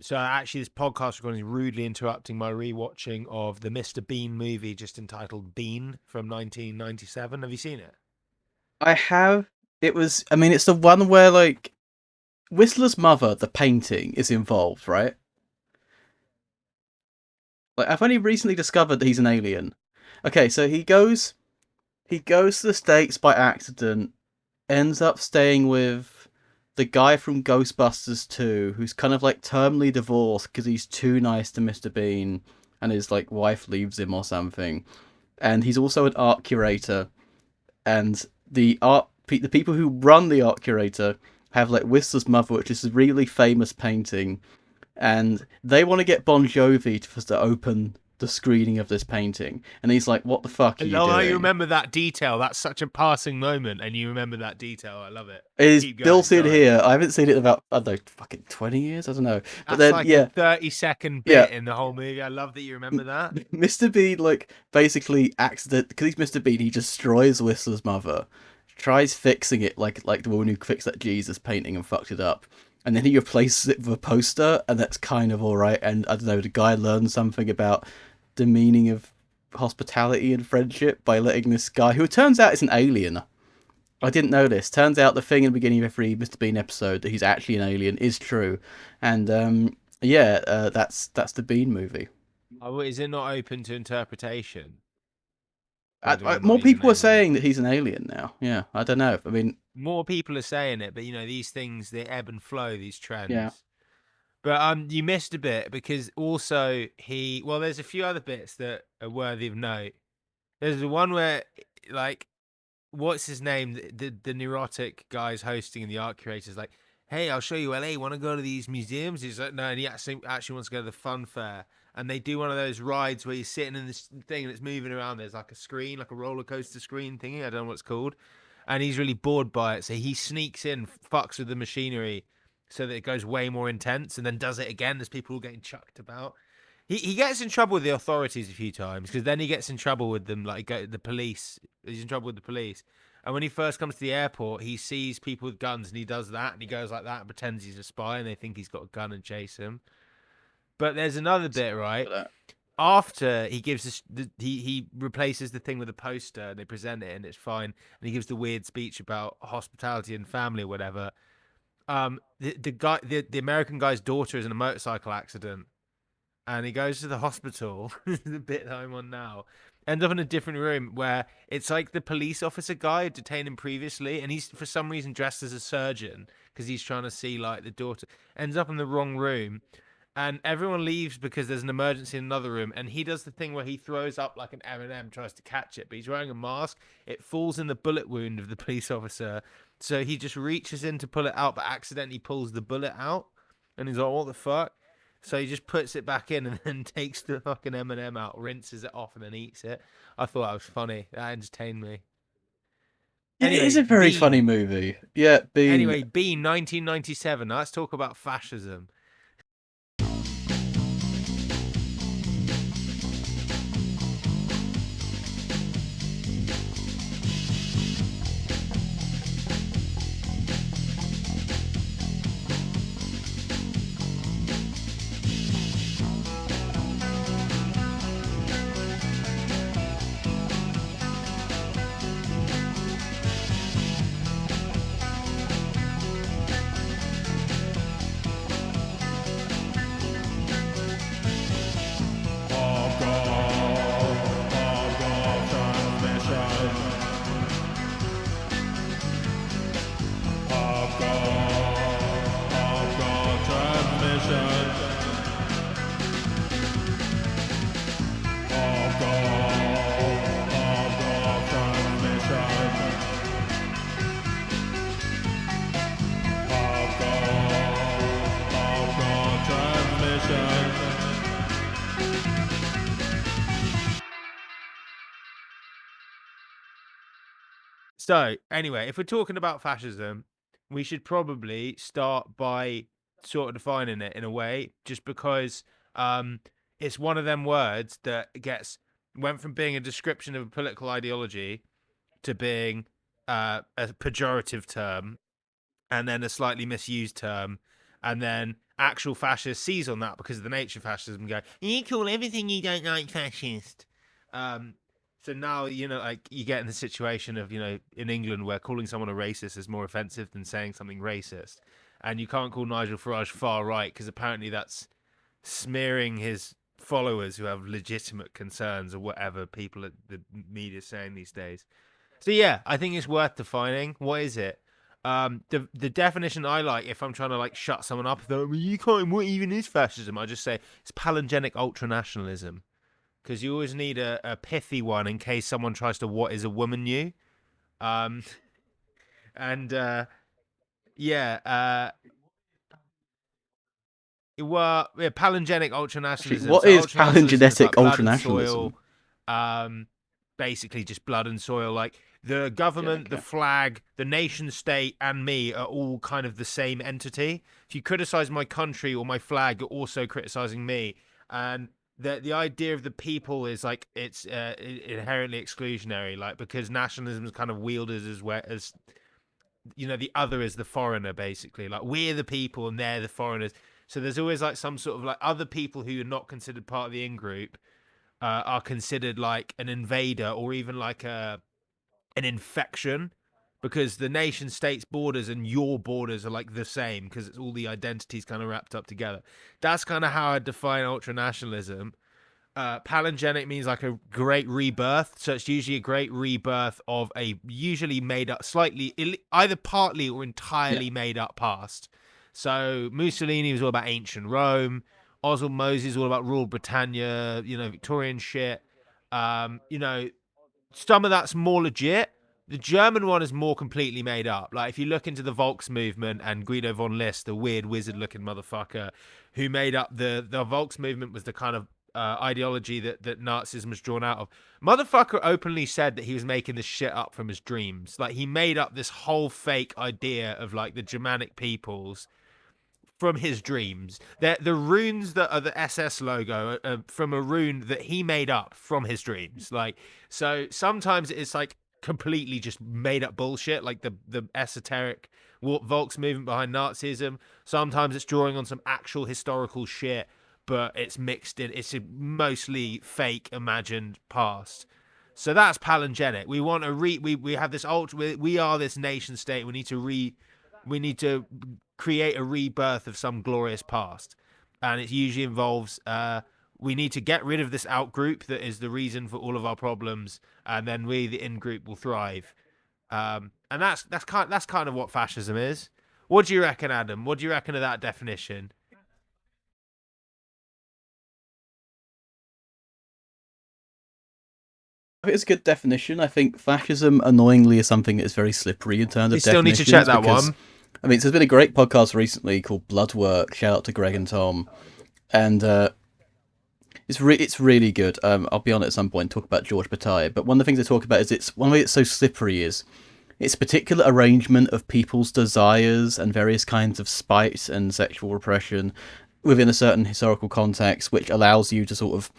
So actually, this podcast recording is rudely interrupting my rewatching of the Mr. Bean movie, just entitled Bean from 1997. Have you seen it? I have. It was. I mean, it's the one where like Whistler's mother, the painting, is involved, right? Like I've only recently discovered that he's an alien. Okay, so he goes to the States by accident, ends up staying with the guy from Ghostbusters 2, who's kind of like terminally divorced because he's too nice to Mr. Bean, and his like wife leaves him or something. And he's also an art curator, and the people who run the art curator have like Whistler's Mother, which is a really famous painting, and they want to get Bon Jovi to open the screening of this painting, and he's like, "What the fuck I are you love how you doing?" remember that detail. That's such a passing moment, and you remember that detail. I love it. It is Keep still going. seen Sorry. here. I haven't seen it in about, I don't know, fucking 20 years. I don't know, but That's then like a yeah, 30-second yeah. bit in the whole movie. I love that you remember that. Mr. Bean like basically accident because he's Mr. Bean. He destroys Whistler's mother, tries fixing it like the woman who fixed that Jesus painting and fucked it up, and then he replaces it with a poster, and that's kind of all right. And I don't know, the guy learns something about the meaning of hospitality and friendship by letting this guy, who it turns out is an alien. I didn't know this. Turns out the thing in the beginning of every Mr. Bean episode that he's actually an alien is true, and yeah, that's the Bean movie. Oh, is it not open to interpretation whether or not More he's an people are alien? saying that he's an alien now. Yeah, I don't know. I mean, More people are saying it, but these things, they ebb and flow, these yeah, trends. But you missed a bit because also there's a few other bits that are worthy of note. There's the one where, like, what's his name? The neurotic guy's hosting and the art curator's like, "Hey, I'll show you LA. Want to go to these museums?" He's like, "No," and he actually wants to go to the fun fair. And they do one of those rides where you're sitting in this thing and it's moving around. There's like a screen, like a roller coaster screen thingy. I don't know what it's called. And he's really bored by it, so he sneaks in, fucks with the machinery, so that it goes way more intense, and then does it again. There's people all getting chucked about. He gets in trouble with the authorities a few times because then he gets in trouble with them, like the police. He's in trouble with the police. And when he first comes to the airport, he sees people with guns and he does that and he goes like that and pretends he's a spy and they think he's got a gun and chase him. But there's another bit, right? for that. After he gives he replaces the thing with a poster and they present it and it's fine and he gives the weird speech about hospitality and family or whatever. The American guy's daughter is in a motorcycle accident and he goes to the hospital. The bit that I'm on now ends up in a different room where it's like the police officer guy who detained him previously, and he's for some reason dressed as a surgeon because he's trying to see like the daughter. Ends up in the wrong room, and everyone leaves because there's an emergency in another room. And he does the thing where he throws up like an M&M, tries to catch it, but he's wearing a mask. It falls in the bullet wound of the police officer, so he just reaches in to pull it out, but accidentally pulls the bullet out, and he's like, "What the fuck?" So he just puts it back in and then takes the fucking M&M out, rinses it off, and then eats it. I thought that was funny. That entertained me. Yeah, it is Anyway, a very funny Bean. movie. Yeah, Bean. Anyway, Bean, 1997. Now let's talk about fascism. So, anyway, if we're talking about fascism, we should probably start by sort of defining it in a way, just because um, it's one of them words that went from being a description of a political ideology to being a pejorative term and then a slightly misused term. and then actual fascists seize on that because of the nature of fascism and go, you call everything you don't like fascist. Um, so now, like you get in the situation of, in England where calling someone a racist is more offensive than saying something racist. And you can't call Nigel Farage far right because apparently that's smearing his followers who have legitimate concerns or whatever people at the media saying these days. So yeah, I think it's worth defining. What is it? The definition I like, if I'm trying to like shut someone up, though, well, you can't. What even is fascism? I just say it's palingenic ultranationalism, because you always need a pithy one in case someone tries to what is a woman you. Um, and yeah, yeah, palingenic Actually, ultranationalism. what So is ultranationalism is palingenetic like blood and soil, ultranationalism? um, basically just blood and soil. Like the Yeah, government, the okay. flag, the nation state, and me are all kind of the same entity. If you criticize my country or my flag, you're also criticizing me. And the idea of the people is like it's inherently exclusionary, like because nationalism is kind of wielded as well as the other is the foreigner, basically. Like we're the people and they're the foreigners. So there's always like some sort of like other people who are not considered part of the in group are considered like an invader or even like an infection, because the nation state's borders and your borders are like the same because it's all the identities kind of wrapped up together. That's kind of how I define ultranationalism. Palingenic means like a great rebirth, so it's usually a great rebirth of a usually made up, slightly either partly or Yeah. entirely made up past. So Mussolini was all about ancient Rome. Oswald Moses all about rural Britannia, Victorian shit. Some of that's more legit. The German one is more completely made up. Like if you look into the Volks movement and Guido von List, the weird wizard-looking motherfucker who made up the Volks movement, was the kind of ideology that Nazism was drawn out of. Motherfucker openly said that he was making this shit up from his dreams. Like he made up this whole fake idea of like the Germanic peoples from his dreams. The runes that are the SS logo are from a rune that he made up from his dreams. Like, so sometimes it's like completely just made up bullshit, like the esoteric Volks movement behind Nazism. Sometimes it's drawing on some actual historical shit, but it's mixed in. It's a mostly fake, imagined past. So that's palingenic. We want to we have this ultra. We are this nation state. We need to create a rebirth of some glorious past, and it usually involves we need to get rid of this out group that is the reason for all of our problems, and then we, the in group, will thrive. And that's kind of what fascism is. What do you reckon, Adam? What do you reckon of that definition? I think it's a good definition. I think fascism, annoyingly, is something that is very slippery in terms We of still need to check definitions that because, one. I mean, there's been a great podcast recently called Bloodwork. Shout out to Greg and Tom, and it's really good. I'll be on it at some point and talk about George Bataille. But one of the things they talk about is it's one way it's so slippery is its particular arrangement of people's desires and various kinds of spite and sexual repression within a certain historical context, which allows you to sort of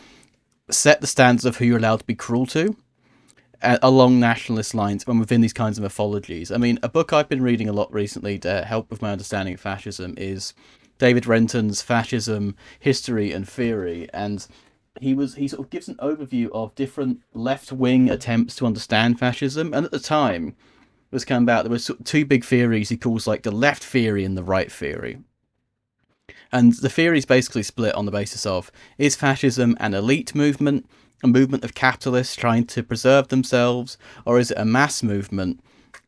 set the standards of who you're allowed to be cruel to along nationalist lines and within these kinds of mythologies. I mean, a book I've been reading a lot recently to help with my understanding of fascism is David Renton's Fascism, History and Theory, and he sort of gives an overview of different left wing attempts to understand fascism. And at the time, it was kind of about there were sort of two big theories he calls like the left theory and the right theory. And the theory is basically split on the basis of, is fascism an elite movement, a movement of capitalists trying to preserve themselves, or is it a mass movement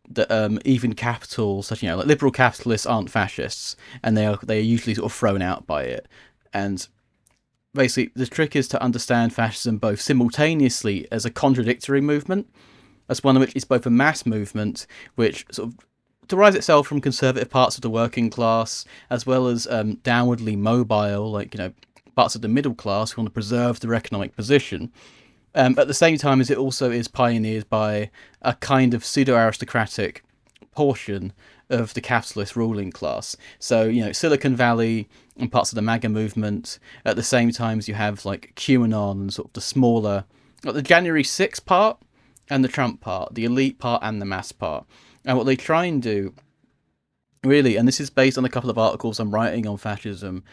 that even capital, such like liberal capitalists aren't fascists, and they are usually sort of thrown out by it. And basically, the trick is to understand fascism both simultaneously as a contradictory movement, as one of which is both a mass movement, which sort of derives itself from conservative parts of the working class, as well as downwardly mobile, like parts of the middle class who want to preserve their economic position. At the same time as it also is pioneered by a kind of pseudo-aristocratic portion of the capitalist ruling class. So, Silicon Valley and parts of the MAGA movement. At the same time as you have like QAnon and sort of the smaller, like the January 6th part and the Trump part, the elite part and the mass part. And what they try and do really, and this is based on a couple of articles I'm writing on fascism,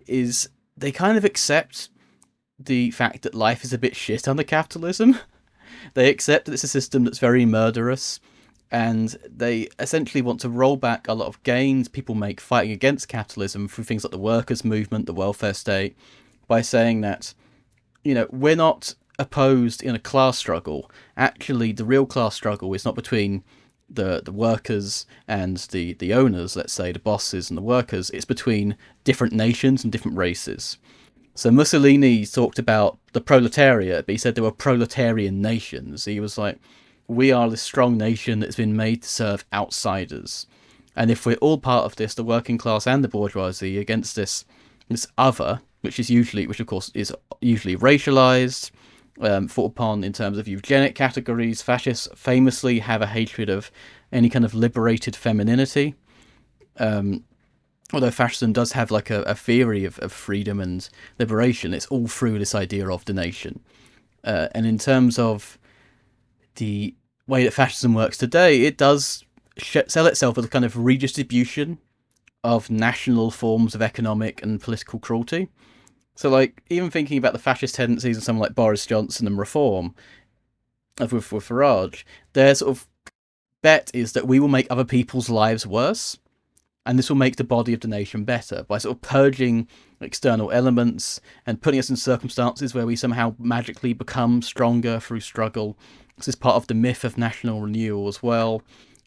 is they kind of accept the fact that life is a bit shit under capitalism. They accept that it's a system that's very murderous, and they essentially want to roll back a lot of gains people make fighting against capitalism through things like the workers' movement, the welfare state, by saying that, we're not opposed in a class struggle. Actually, the real class struggle is not between the workers and the owners, let's say, the bosses and the workers. It's between different nations and different races. So Mussolini talked about the proletariat, but he said there were proletarian nations. He was like, we are this strong nation that's been made to serve outsiders. And if we're all part of this, the working class and the bourgeoisie, against this other, which of course is usually racialized, thought upon in terms of eugenic categories. Fascists famously have a hatred of any kind of liberated femininity. Although fascism does have like a theory of freedom and liberation, it's all through this idea of the nation. And in terms of the way that fascism works today, it does sell itself as a kind of redistribution of national forms of economic and political cruelty. So, like, even thinking about the fascist tendencies of someone like Boris Johnson and Reform, with Farage, their sort of bet is that we will make other people's lives worse, and this will make the body of the nation better by sort of purging external elements and putting us in circumstances where we somehow magically become stronger through struggle. This is part of the myth of national renewal as well.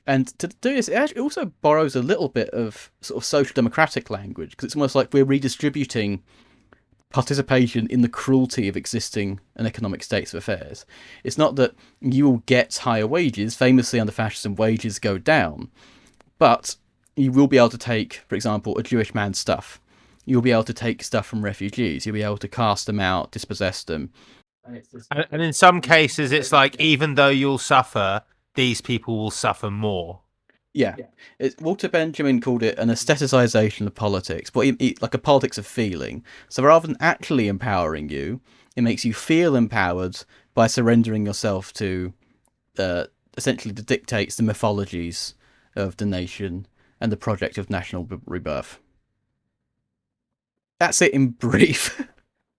And to do this, it actually also borrows a little bit of sort of social democratic language, because it's almost like we're redistributing participation in the cruelty of existing an economic states of affairs. It's not that you will get higher wages. Famously, under fascism, wages go down, but you will be able to take, for example, a Jewish man's stuff. You'll be able to take stuff from refugees. You'll be able to cast them out, dispossess them. And in some cases, it's like even though you'll suffer, these people will suffer more. Yeah, Walter Benjamin called it an aestheticization of politics, but like a politics of feeling. So rather than actually empowering you, it makes you feel empowered by surrendering yourself to essentially the dictates, the mythologies of the nation and the project of national rebirth. That's it in brief.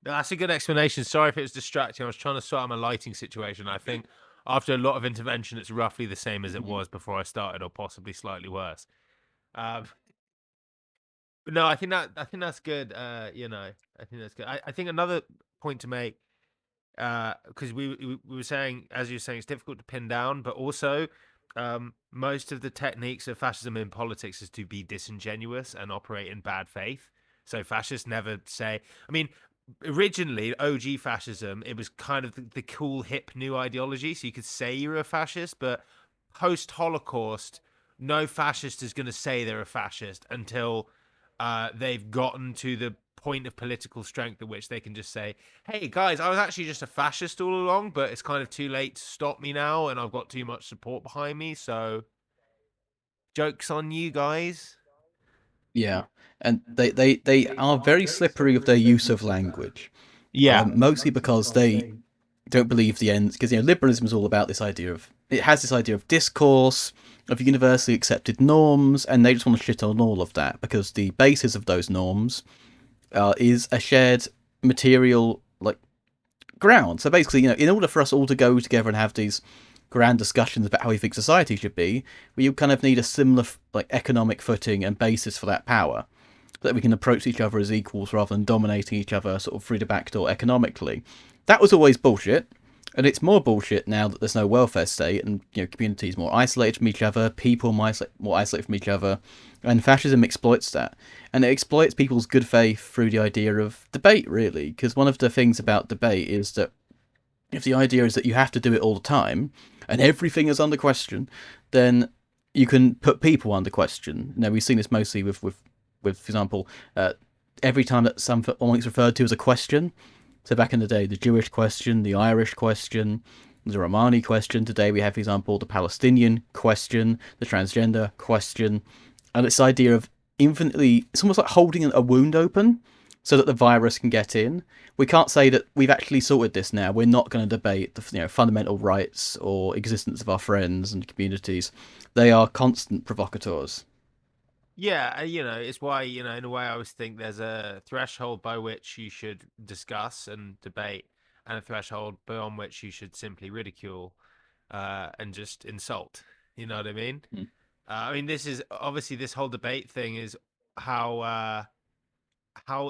That's a good explanation. Sorry if it was distracting. I was trying to sort out my lighting situation. I think after a lot of intervention, it's roughly the same as it was before I started, or possibly slightly worse. Um, but no, I think that's good. I think that's good. I think another point to make, because we were saying, as you were saying, it's difficult to pin down, but also most of the techniques of fascism in politics is to be disingenuous and operate in bad faith. So fascists never say. I mean, originally OG fascism, it was kind of the cool hip new ideology, so you could say you're a fascist, but post Holocaust, no fascist is going to say they're a fascist until they've gotten to the point of political strength at which they can just say, hey guys, I was actually just a fascist all along, but it's kind of too late to stop me now, and I've got too much support behind me, so joke's on you guys. Yeah, and they are very slippery with their use of language, Yeah. mostly because they don't believe the ends. Because liberalism is all about this idea of it has this idea of discourse, of universally accepted norms, and they just want to shit on all of that because the basis of those norms is a shared material like ground. So basically, in order for us all to go together and have these grand discussions about how we think society should be, we kind of need a similar like economic footing and basis for that power, so that we can approach each other as equals rather than dominating each other sort of through the back door economically. That was always bullshit, and it's more bullshit now that there's no welfare state and communities more isolated from each other, people more isolated from each other, and fascism exploits that, and it exploits people's good faith through the idea of debate, really, because one of the things about debate is that if the idea is that you have to do it all the time and everything is under question, then you can put people under question. We've seen this mostly with for example, every time that something is referred to as a question. So back in the day, the Jewish question, the Irish question, the Romani question. Today we have, for example, the Palestinian question, the transgender question, and this idea of infinitely, it's almost like holding a wound open so that the virus can get in. We can't say that we've actually sorted this now. We're not going to debate the fundamental rights or existence of our friends and communities. They are constant provocateurs. Yeah, it's why, in a way, I always think there's a threshold by which you should discuss and debate, and a threshold beyond which you should simply ridicule, and just insult. You know what I mean? Mm. I mean, this is obviously this whole debate thing is how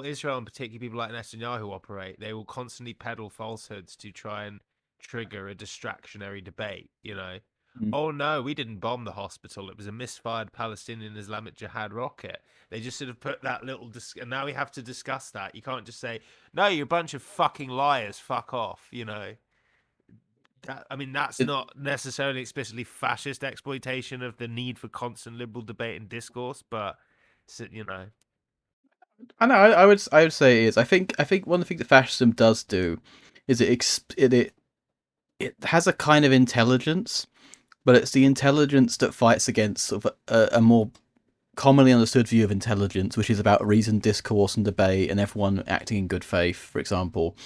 Israel and particularly people like Netanyahu operate. They will constantly peddle falsehoods to try and trigger a distractionary debate. Mm. Oh no, we didn't bomb the hospital. It was a misfired Palestinian Islamic Jihad rocket. They just sort of put that and now we have to discuss that. You can't just say, no, you're a bunch of fucking liars. Fuck off. I mean, that's It, not necessarily explicitly fascist exploitation of the need for constant liberal debate and discourse, but you know. I know. I would say it is. I think one of the things that fascism does do is it has a kind of intelligence, but it's the intelligence that fights against sort of a more commonly understood view of intelligence, which is about reason, discourse, and debate, and everyone acting in good faith, for example.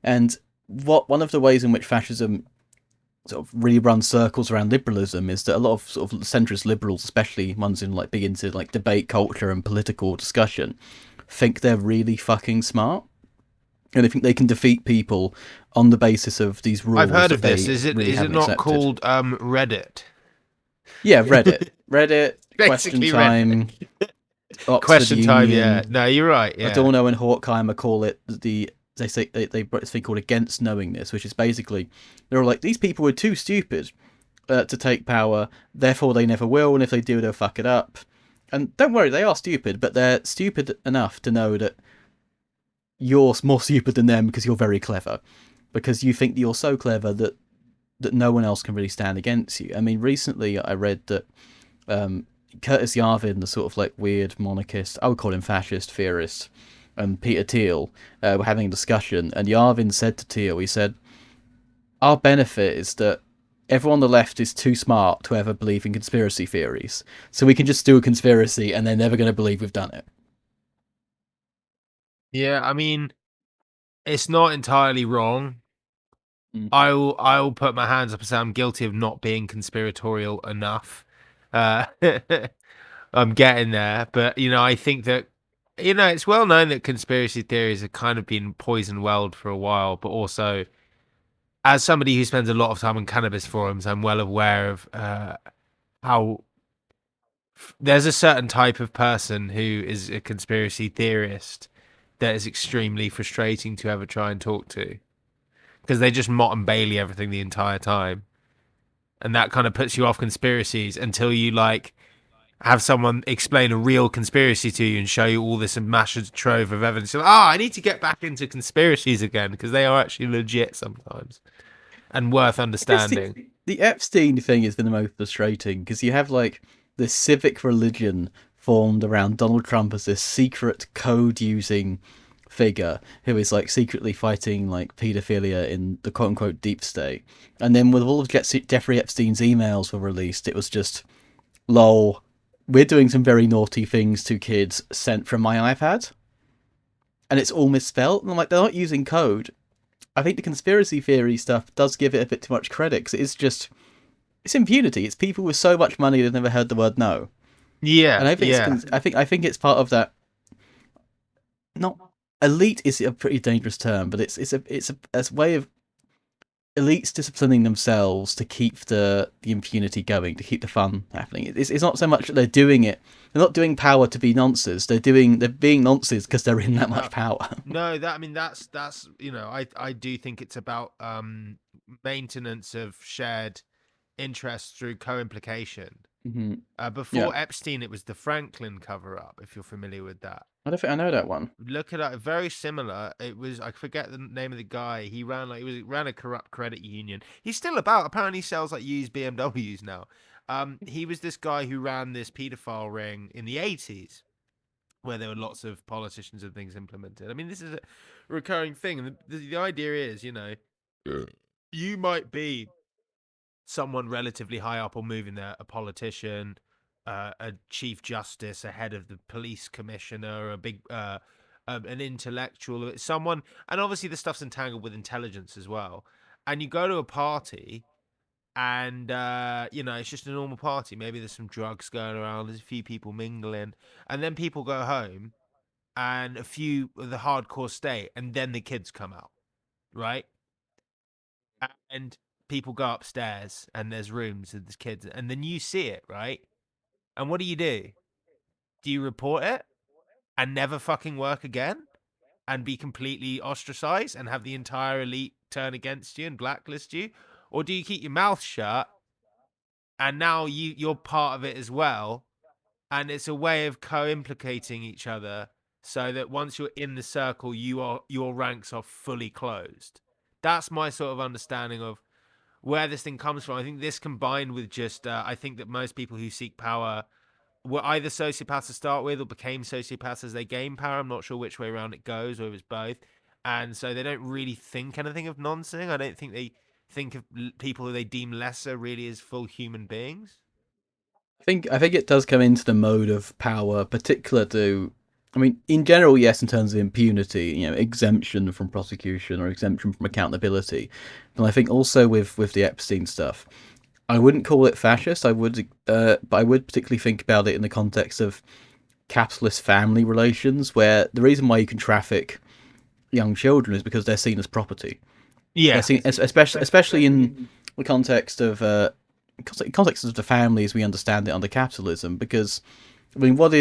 And what one of the ways in which fascism sort of really runs circles around liberalism is that a lot of sort of centrist liberals, especially ones in like big into like debate culture and political discussion, think they're really fucking smart. And they think they can defeat people on the basis of these I've rules heard that of this. they Is it really is it haven't not accepted. called Reddit? Yeah, Reddit, Question Basically Reddit. Time, Oxford Question time, yeah. Union, No, you're right, yeah. Adorno and Horkheimer call it they say they wrote this thing called against knowingness, which is basically they're all like these people were too stupid to take power, therefore they never will, and if they do, they'll fuck it up. And don't worry, they are stupid, but they're stupid enough to know that you're more stupid than them because you're very clever, because you think you're so clever that no one else can really stand against you. I mean, recently I read that Curtis Yarvin, the sort of like weird monarchist, I would call him fascist theorist, and Peter Thiel were having a discussion, and Yarvin said to Thiel, he said, "Our benefit is that everyone on the left is too smart to ever believe in conspiracy theories, so we can just do a conspiracy, and they're never going to believe we've done it." Yeah, I mean, it's not entirely wrong. Mm. I will put my hands up and say I'm guilty of not being conspiratorial enough. Uh I'm getting there, but I think that it's well known that conspiracy theories have kind of been poison welled for a while, but also as somebody who spends a lot of time on cannabis forums, I'm well aware of how there's a certain type of person who is a conspiracy theorist that is extremely frustrating to ever try and talk to because they just Mott and Bailey everything the entire time, and that kind of puts you off conspiracies until you like have someone explain a real conspiracy to you and show you all this massive trove of evidence. You're like, I need to get back into conspiracies again because they are actually legit sometimes and worth I guess understanding. the Epstein thing has been the most frustrating because you have like this civic religion formed around Donald Trump as this secret code using figure who is like secretly fighting like paedophilia in the quote unquote deep state. And then with all of Jeffrey Epstein's emails were released, it was just lol. We're doing some very naughty things to kids sent from my iPad, and it's all misspelled. And I'm like, they're not using code. I think the conspiracy theory stuff does give it a bit too much credit because it's impunity. It's people with so much money they've never heard the word no, and Yeah, I think yeah. I think it's part of that. Not elite is a pretty dangerous term, but it's a way of elites disciplining themselves to keep the impunity going, to keep the fun happening. It's not so much that they're doing it. They're not doing power to be nonces. They're being nonces because they're in that No, much power. no, I mean that's I do think it's about maintenance of shared interests through co-implication. Hmm. Yeah, Before Epstein, it was the Franklin cover-up. If you're familiar with that, I don't think I know that one. look it up. Very similar. It was I forget the name of the guy. He ran a corrupt credit union. He's still about. Apparently, he sells like used BMWs now. He was this guy who ran this pedophile ring in the 80s, where there were lots of politicians and things implemented. I mean, this is a recurring thing, and the idea is, you might be someone relatively high up or moving there, a politician, a chief justice, a head of the police commissioner, an intellectual, someone, and obviously the stuff's entangled with intelligence as well. And you go to a party and it's just a normal party. Maybe there's some drugs going around, there's a few people mingling, and then people go home, and a few of the hardcore stay, and then the kids come out, right? And people go upstairs, and there's rooms and there's kids, and then you see it, right? And what do? Do you report it and never fucking work again and be completely ostracized and have the entire elite turn against you and blacklist you? Or do you keep your mouth shut and now you're part of it as well, and it's a way of co-implicating each other so that once you're in the circle, your ranks are fully closed. That's my sort of understanding of where this thing comes from. I think this combined with just I think that most people who seek power were either sociopaths to start with or became sociopaths as they gain power. I'm not sure which way around it goes, or if it's both. And so they don't really think anything of nonsing. I don't think they think of people who they deem lesser really as full human beings. I think it does come into the mode of power, particular to, I mean, in general, yes, in terms of impunity, exemption from prosecution or exemption from accountability. But I think also with the Epstein stuff, I wouldn't call it fascist. But I would particularly think about it in the context of capitalist family relations, where the reason why you can traffic young children is because they're seen as property. They're Yeah. seen, especially in the context of the family as we understand it under capitalism. Because I mean, what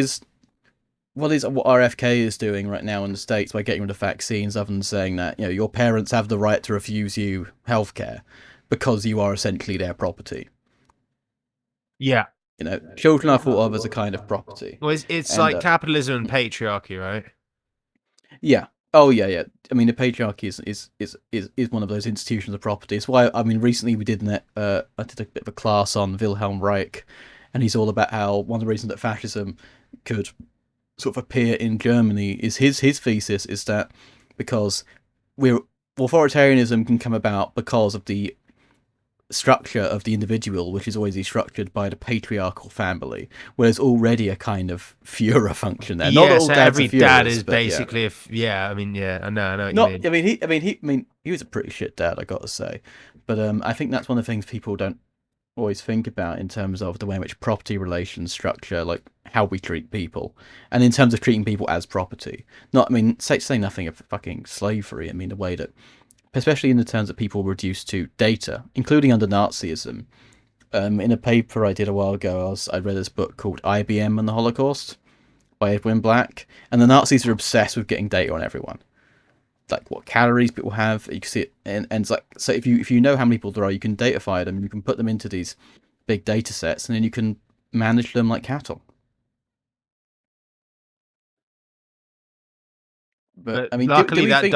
RFK is doing right now in the States by getting rid of vaccines, other than saying that your parents have the right to refuse you healthcare because you are essentially their property. Yeah. Children are thought of as a kind of property, Well, it's and like capitalism and patriarchy, right? yeah. Oh yeah, yeah. I mean, the patriarchy is one of those institutions of property. It's why I mean, recently I did a bit of a class on Wilhelm Reich, and he's all about how one of the reasons that fascism could sort of appear in Germany is his thesis is that because we're authoritarianism can come about because of the structure of the individual, which is always structured by the patriarchal family, where there's already a kind of Führer function there. Not that Yeah, all so dads are every dad Führers, is but yeah. basically yeah, I mean, yeah, I know what you Not, mean. he was a pretty shit dad, I got to say. But I think that's one of the things people don't always think about in terms of the way in which property relations structure, like how we treat people, and in terms of treating people as property. Not, I mean, say nothing of fucking slavery. I mean, the way that, especially in the terms that people were reduced to data, including under Nazism. In a paper I did a while ago, I read this book called IBM and the Holocaust by Edwin Black, and the Nazis are obsessed with getting data on everyone, like what calories people have. You can see it, and it's like, so if you know how many people there are, you can datafy them. You can put them into these big data sets, and then you can manage them like cattle. But But I mean, do luckily we think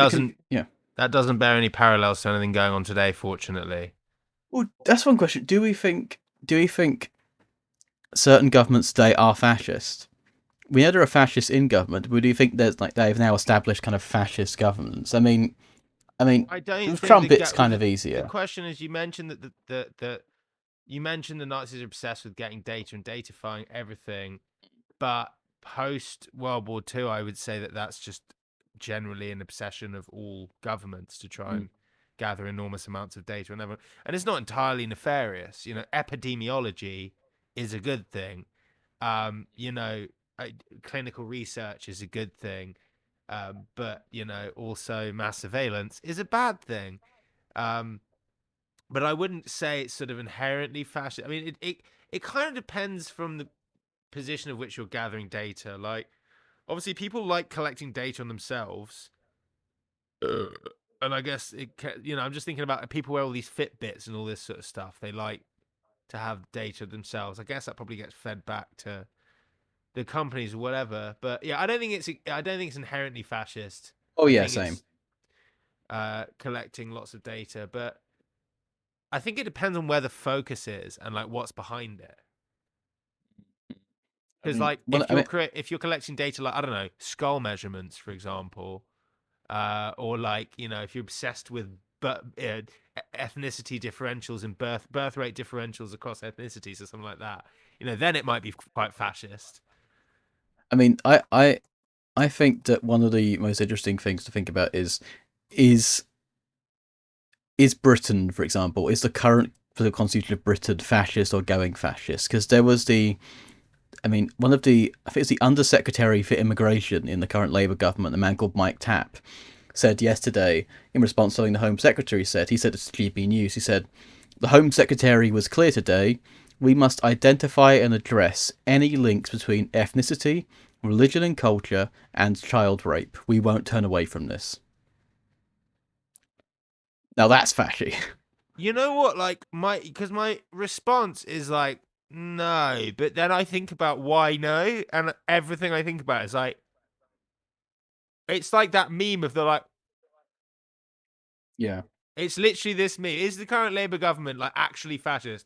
yeah? that doesn't bear any parallels to anything going on today, fortunately. Well, that's one question. Do we think certain governments today are fascist? We know there are fascists in government, but do you think there's like they've now established kind of fascist governments? I mean, I don't with think Trump, it's kind of the easier. question is, you mentioned that you mentioned the Nazis are obsessed with getting data and datafying everything, but post World War II, I would say that that's just generally an obsession of all governments to try Mm. and gather enormous amounts of data and it's not entirely nefarious. Epidemiology is a good thing. Um, you know, Clinical research is a good thing, but also mass surveillance is a bad thing. Um, but I wouldn't say it's sort of inherently fascist. I mean, it kind of depends from the position of which you're gathering data. Like, obviously, people like collecting data on themselves. And I guess I'm just thinking about people wear all these Fitbits and all this sort of stuff. They like to have data themselves. I guess that probably gets fed back to the companies or whatever. But yeah, I don't think it's inherently fascist. Oh I yeah, think same. it's collecting lots of data, but I think it depends on where the focus is and like what's behind it. I Because mean, like well, I mean, if you're collecting data like, I don't know, skull measurements, for example, or like if you're obsessed with but ethnicity differentials and birth rate differentials across ethnicities or something like that, then it might be quite fascist. I mean, I think that one of the most interesting things to think about is is Britain, for example, is the current for the Constitution of Britain fascist or going fascist? Because there was one of the, I think it's the Undersecretary for Immigration in the current Labour government, a man called Mike Tapp, said yesterday, in response to something the Home Secretary said, he said to GB News, he said, the Home Secretary was clear today, we must identify and address any links between ethnicity, religion and culture, and child rape. We won't turn away from this. Now that's fashy. You know what? Like because my response is like no, but then I think about why no, and everything I think about is like it's like that meme of the like. Yeah. It's literally this meme. Is the current Labour government like actually fascist?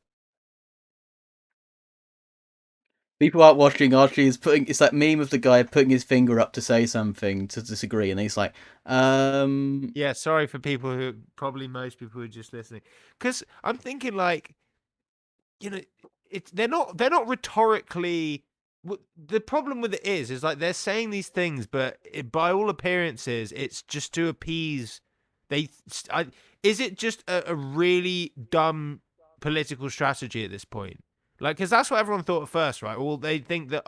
People aren't watching. Archie is putting. It's that meme of the guy putting his finger up to say something to disagree, and he's like, Yeah, sorry for people who probably most people who are just listening, because I'm thinking like, you know, they're not rhetorically. The problem with it is like they're saying these things, but by all appearances, it's just to appease. They, is it just a really dumb political strategy at this point? Like, because that's what everyone thought at first, right? Well, they think that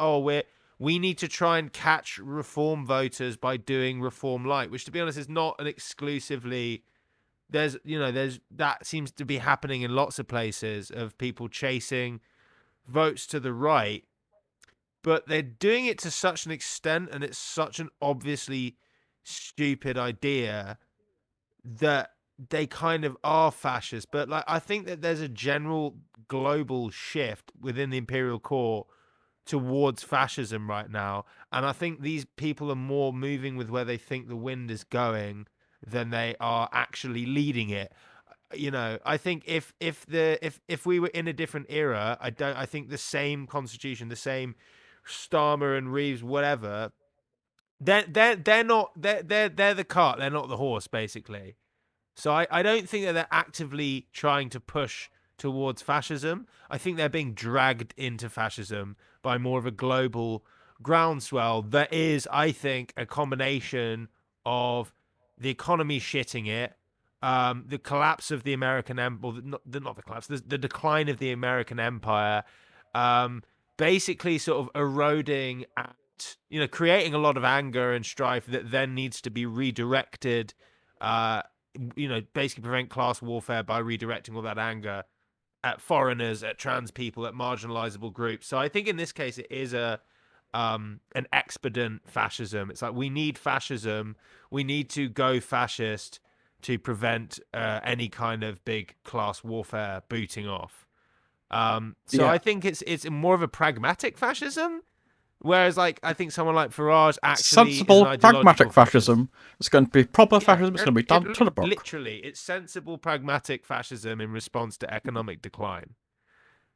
we need to try and catch reform voters by doing reform light, which to be honest is not an exclusively there's that seems to be happening in lots of places of people chasing votes to the right, but they're doing it to such an extent and it's such an obviously stupid idea that they kind of are fascist. But like I think that there's a general global shift within the imperial core towards fascism right now, and I think these people are more moving with where they think the wind is going than they are actually leading it. I think if we were in a different era, I think the same constitution, the same Starmer and Reeves, whatever, they're not they're the cart, they're not the horse, basically. So I don't think that they're actively trying to push towards fascism. I think they're being dragged into fascism by more of a global groundswell that is, I think, a combination of the economy shitting it, the collapse of the American Empire, not the collapse, the decline of the American Empire, um, basically sort of eroding at, creating a lot of anger and strife that then needs to be redirected, uh, basically prevent class warfare by redirecting all that anger at foreigners, at trans people, at marginalizable groups. So I think in this case it is an expedient fascism. It's like we need fascism, we need to go fascist to prevent any kind of big class warfare booting off. So yeah, I think it's more of a pragmatic fascism, whereas like I think someone like Farage actually is an sensible, pragmatic ideological fascist. fascism. It's going to be proper Yeah, fascism. It's going to be done to the book. literally, it's sensible, pragmatic fascism in response to economic decline.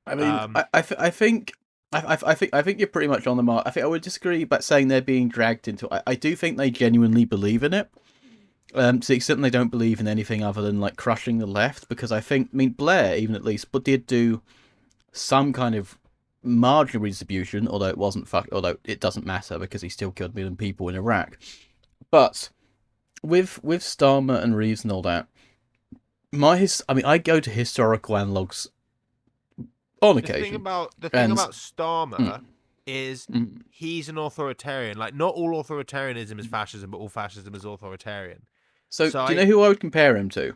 I mean, Um, I think. I think you're pretty much on the mark. I think I would disagree about saying they're being dragged into it. I do think they genuinely believe in it. To the extent they don't believe in anything other than like crushing the left, because Blair even at least, but did do some kind of marginal redistribution, although it wasn't although it doesn't matter because he still killed a million people in Iraq. But with Starmer and Reeves and all that, I go to historical analogues on the thing occasion, about the thing and about mm, Starmer is mm. he's an authoritarian. Like not all authoritarianism is fascism, but all fascism is authoritarian. So So do you I know who I would compare him to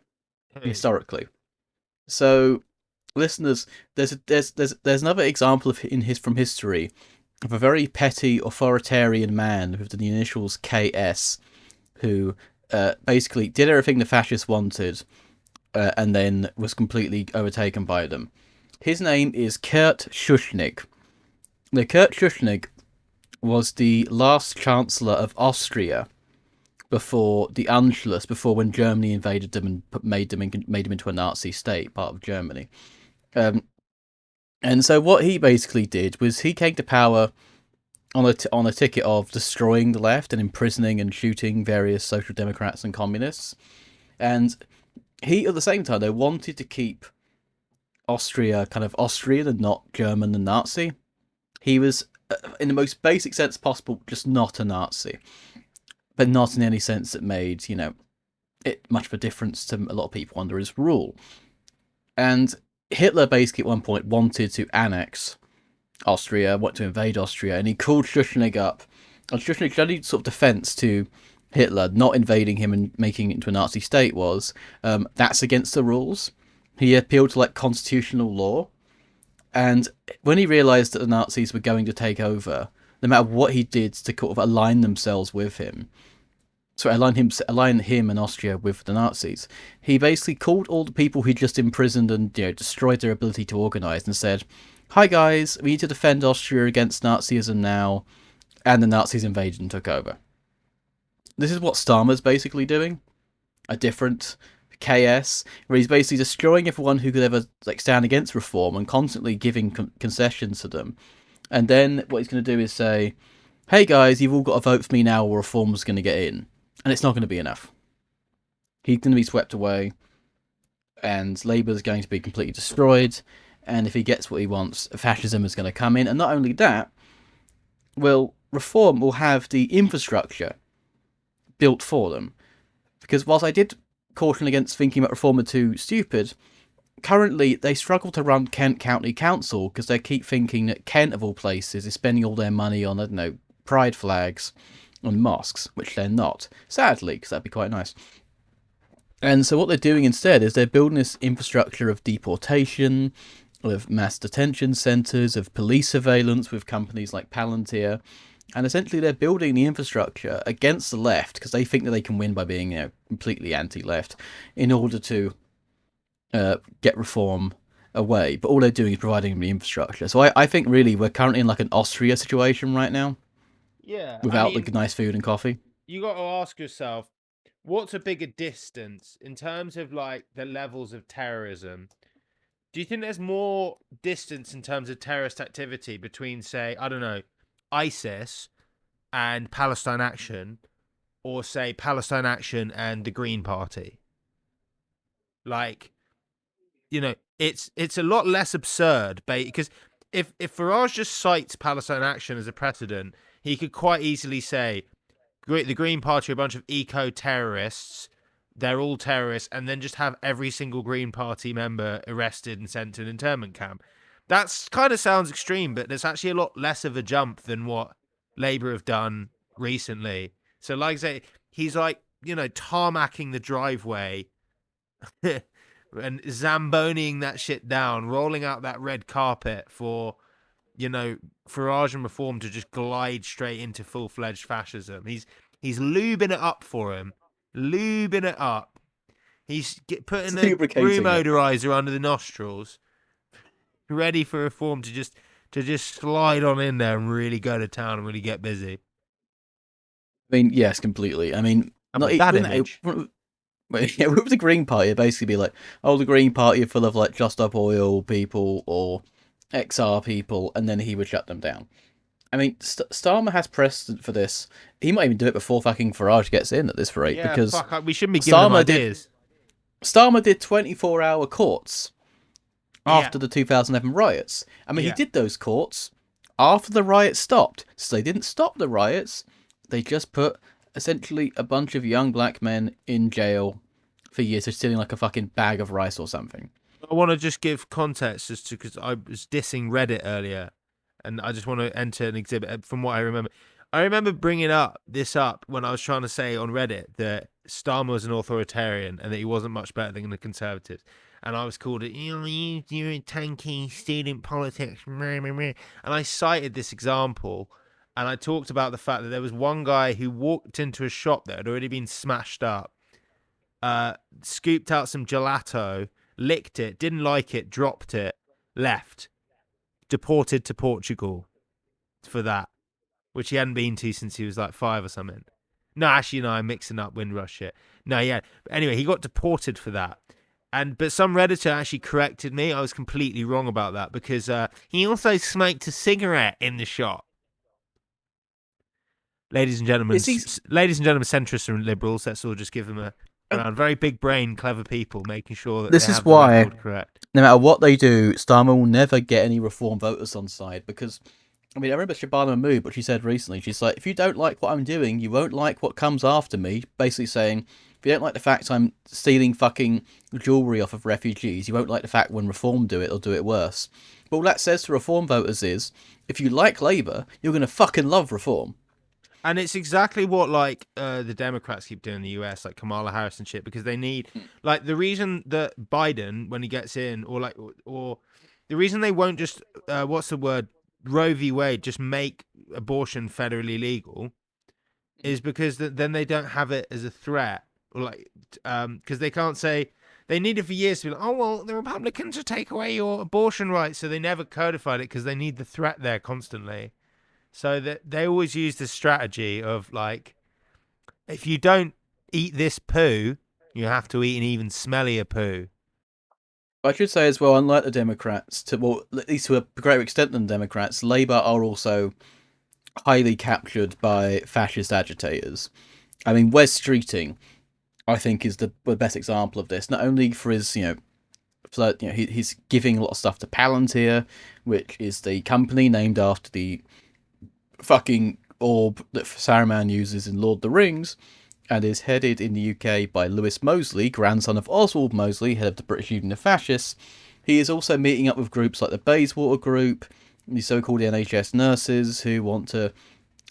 Who? historically? So listeners, there's another example of in his from history of a very petty authoritarian man with the initials KS who basically did everything the fascists wanted and then was completely overtaken by them. His name is Kurt Schuschnigg. Now, Kurt Schuschnigg was the last Chancellor of Austria before the Anschluss, before when Germany invaded them and made them into a Nazi state, part of Germany. Um, and so what he basically did was he came to power on a ticket of destroying the left and imprisoning and shooting various social democrats and communists. And he, at the same time, though, wanted to keep Austria kind of Austrian and not German and Nazi. He was, in the most basic sense possible, just not a Nazi, but not in any sense that made it much of a difference to a lot of people under his rule. And Hitler basically at one point wanted to annex Austria, wanted to invade Austria, and he called Schuschnigg up. And Schuschnigg's only sort of defense to Hitler not invading him and making it into a Nazi state was that's against the rules. He appealed to like constitutional law, and when he realized that the Nazis were going to take over, no matter what he did to sort of align themselves with him, so align him and Austria with the Nazis, he basically called all the people he just imprisoned and destroyed their ability to organize and said, "Hi guys, we need to defend Austria against Nazism now," and the Nazis invaded and took over. This is what Starmer's basically doing. A different KS, where he's basically destroying everyone who could ever like stand against reform and constantly giving concessions to them. And then what he's going to do is say, "Hey guys, you've all got to vote for me now, or reform's going to get in," and it's not going to be enough. He's going to be swept away, and Labour's going to be completely destroyed. And if he gets what he wants, fascism is going to come in. And not only that, well, reform will have the infrastructure built for them. Because whilst I did caution against thinking about reform are too stupid, currently they struggle to run Kent County Council because they keep thinking that Kent, of all places, is spending all their money on, I don't know, pride flags and mosques, which they're not. Sadly, because that'd be quite nice. And so what they're doing instead is they're building this infrastructure of deportation, of mass detention centres, of police surveillance with companies like Palantir. And essentially they're building the infrastructure against the left because they think that they can win by being completely anti-left in order to get reform away. But all they're doing is providing the infrastructure. So I think really we're currently in like an Austria situation right now Yeah, I without mean, the nice food and coffee. you got to ask yourself, what's a bigger distance in terms of like the levels of terrorism? Do you think there's more distance in terms of terrorist activity between, say, I don't know, ISIS and Palestine Action, or say Palestine Action and the Green Party? Like, it's a lot less absurd, because if Farage just cites Palestine Action as a precedent, he could quite easily say the Green Party are a bunch of eco-terrorists. They're all terrorists, and then just have every single Green Party member arrested and sent to an internment camp. That's kind of sounds extreme, but there's actually a lot less of a jump than what Labour have done recently. So, like I say, he's like, tarmacking the driveway and zamboning that shit down, rolling out that red carpet for, Farage and Reform to just glide straight into full-fledged fascism. He's lubing it up for him, lubing it up. He's putting a room Lubricating it. odorizer under the nostrils, ready for Reform to just slide on in there and really go to town and really get busy. I mean, yes, completely. I mean, And not with that wouldn't image, yeah, with the Green Party, it'd basically be like, oh, the Green Party are full of like Just Up Oil people or XR people, and then he would shut them down. I mean, Starmer has precedent for this. He might even do it before fucking Farage gets in at this rate, yeah, because fuck, we shouldn't be giving them Starmer did ideas. Starmer did 24-hour courts Yeah, after the 2011 riots. I mean, he yeah. did those courts after the riots stopped. So they didn't stop the riots. They just put essentially a bunch of young black men in jail for years for stealing like a fucking bag of rice or something. I want to just give context just because I was dissing Reddit earlier, and I just want to enter an exhibit from what I remember. I remember bringing this up when I was trying to say on Reddit that Starmer was an authoritarian and that he wasn't much better than the Conservatives. And I was called you're tanky student politics. And I cited this example, and I talked about the fact that there was one guy who walked into a shop that had already been smashed up, scooped out some gelato, licked it, didn't like it, dropped it, left, deported to Portugal for that, which he hadn't been to since he was like 5 or something. No, actually, no, I'm mixing up Windrush shit. No, yeah. But anyway, he got deported for that. But some Redditor actually corrected me. I was completely wrong about that because he also smoked a cigarette in the shop. Ladies and gentlemen, Is he? centrists and liberals. Let's all just give them a round. Very big brain, clever people, making sure that This they is have the why, record correct. no matter what they do, Starmer will never get any reform voters on side because. I mean, I remember Shabana Mahmood, what she said recently. She's like, if you don't like what I'm doing, you won't like what comes after me. Basically saying, If you don't like the fact I'm stealing fucking jewellery off of refugees, you won't like the fact when Reform do it, they'll do it worse. But all that says to Reform voters is, if you like Labour, you're going to fucking love Reform. And it's exactly what like the Democrats keep doing in the US, like Kamala Harris and shit, because they need like the reason that Biden, when he gets in, or the reason they won't just what's the word, Roe v. Wade, just make abortion federally legal, is because then they don't have it as a threat, or like because they can't say they need it for years to be like, oh well, the Republicans will take away your abortion rights, so they never codified it because they need the threat there constantly. So that they always use the strategy of like, if you don't eat this poo, you have to eat an even smellier poo. I should say as well, unlike the Democrats, well, at least to a greater extent than the Democrats, Labour are also highly captured by fascist agitators. I mean, Wes Streeting, I think, is the best example of this. Not only for his, he's giving a lot of stuff to Palantir, which is the company named after the fucking orb that Saruman uses in Lord of the Rings, and is headed in the UK by Lewis Mosley, grandson of Oswald Mosley, head of the British Union of Fascists. He is also meeting up with groups like the Bayswater Group, the so-called NHS nurses, who want to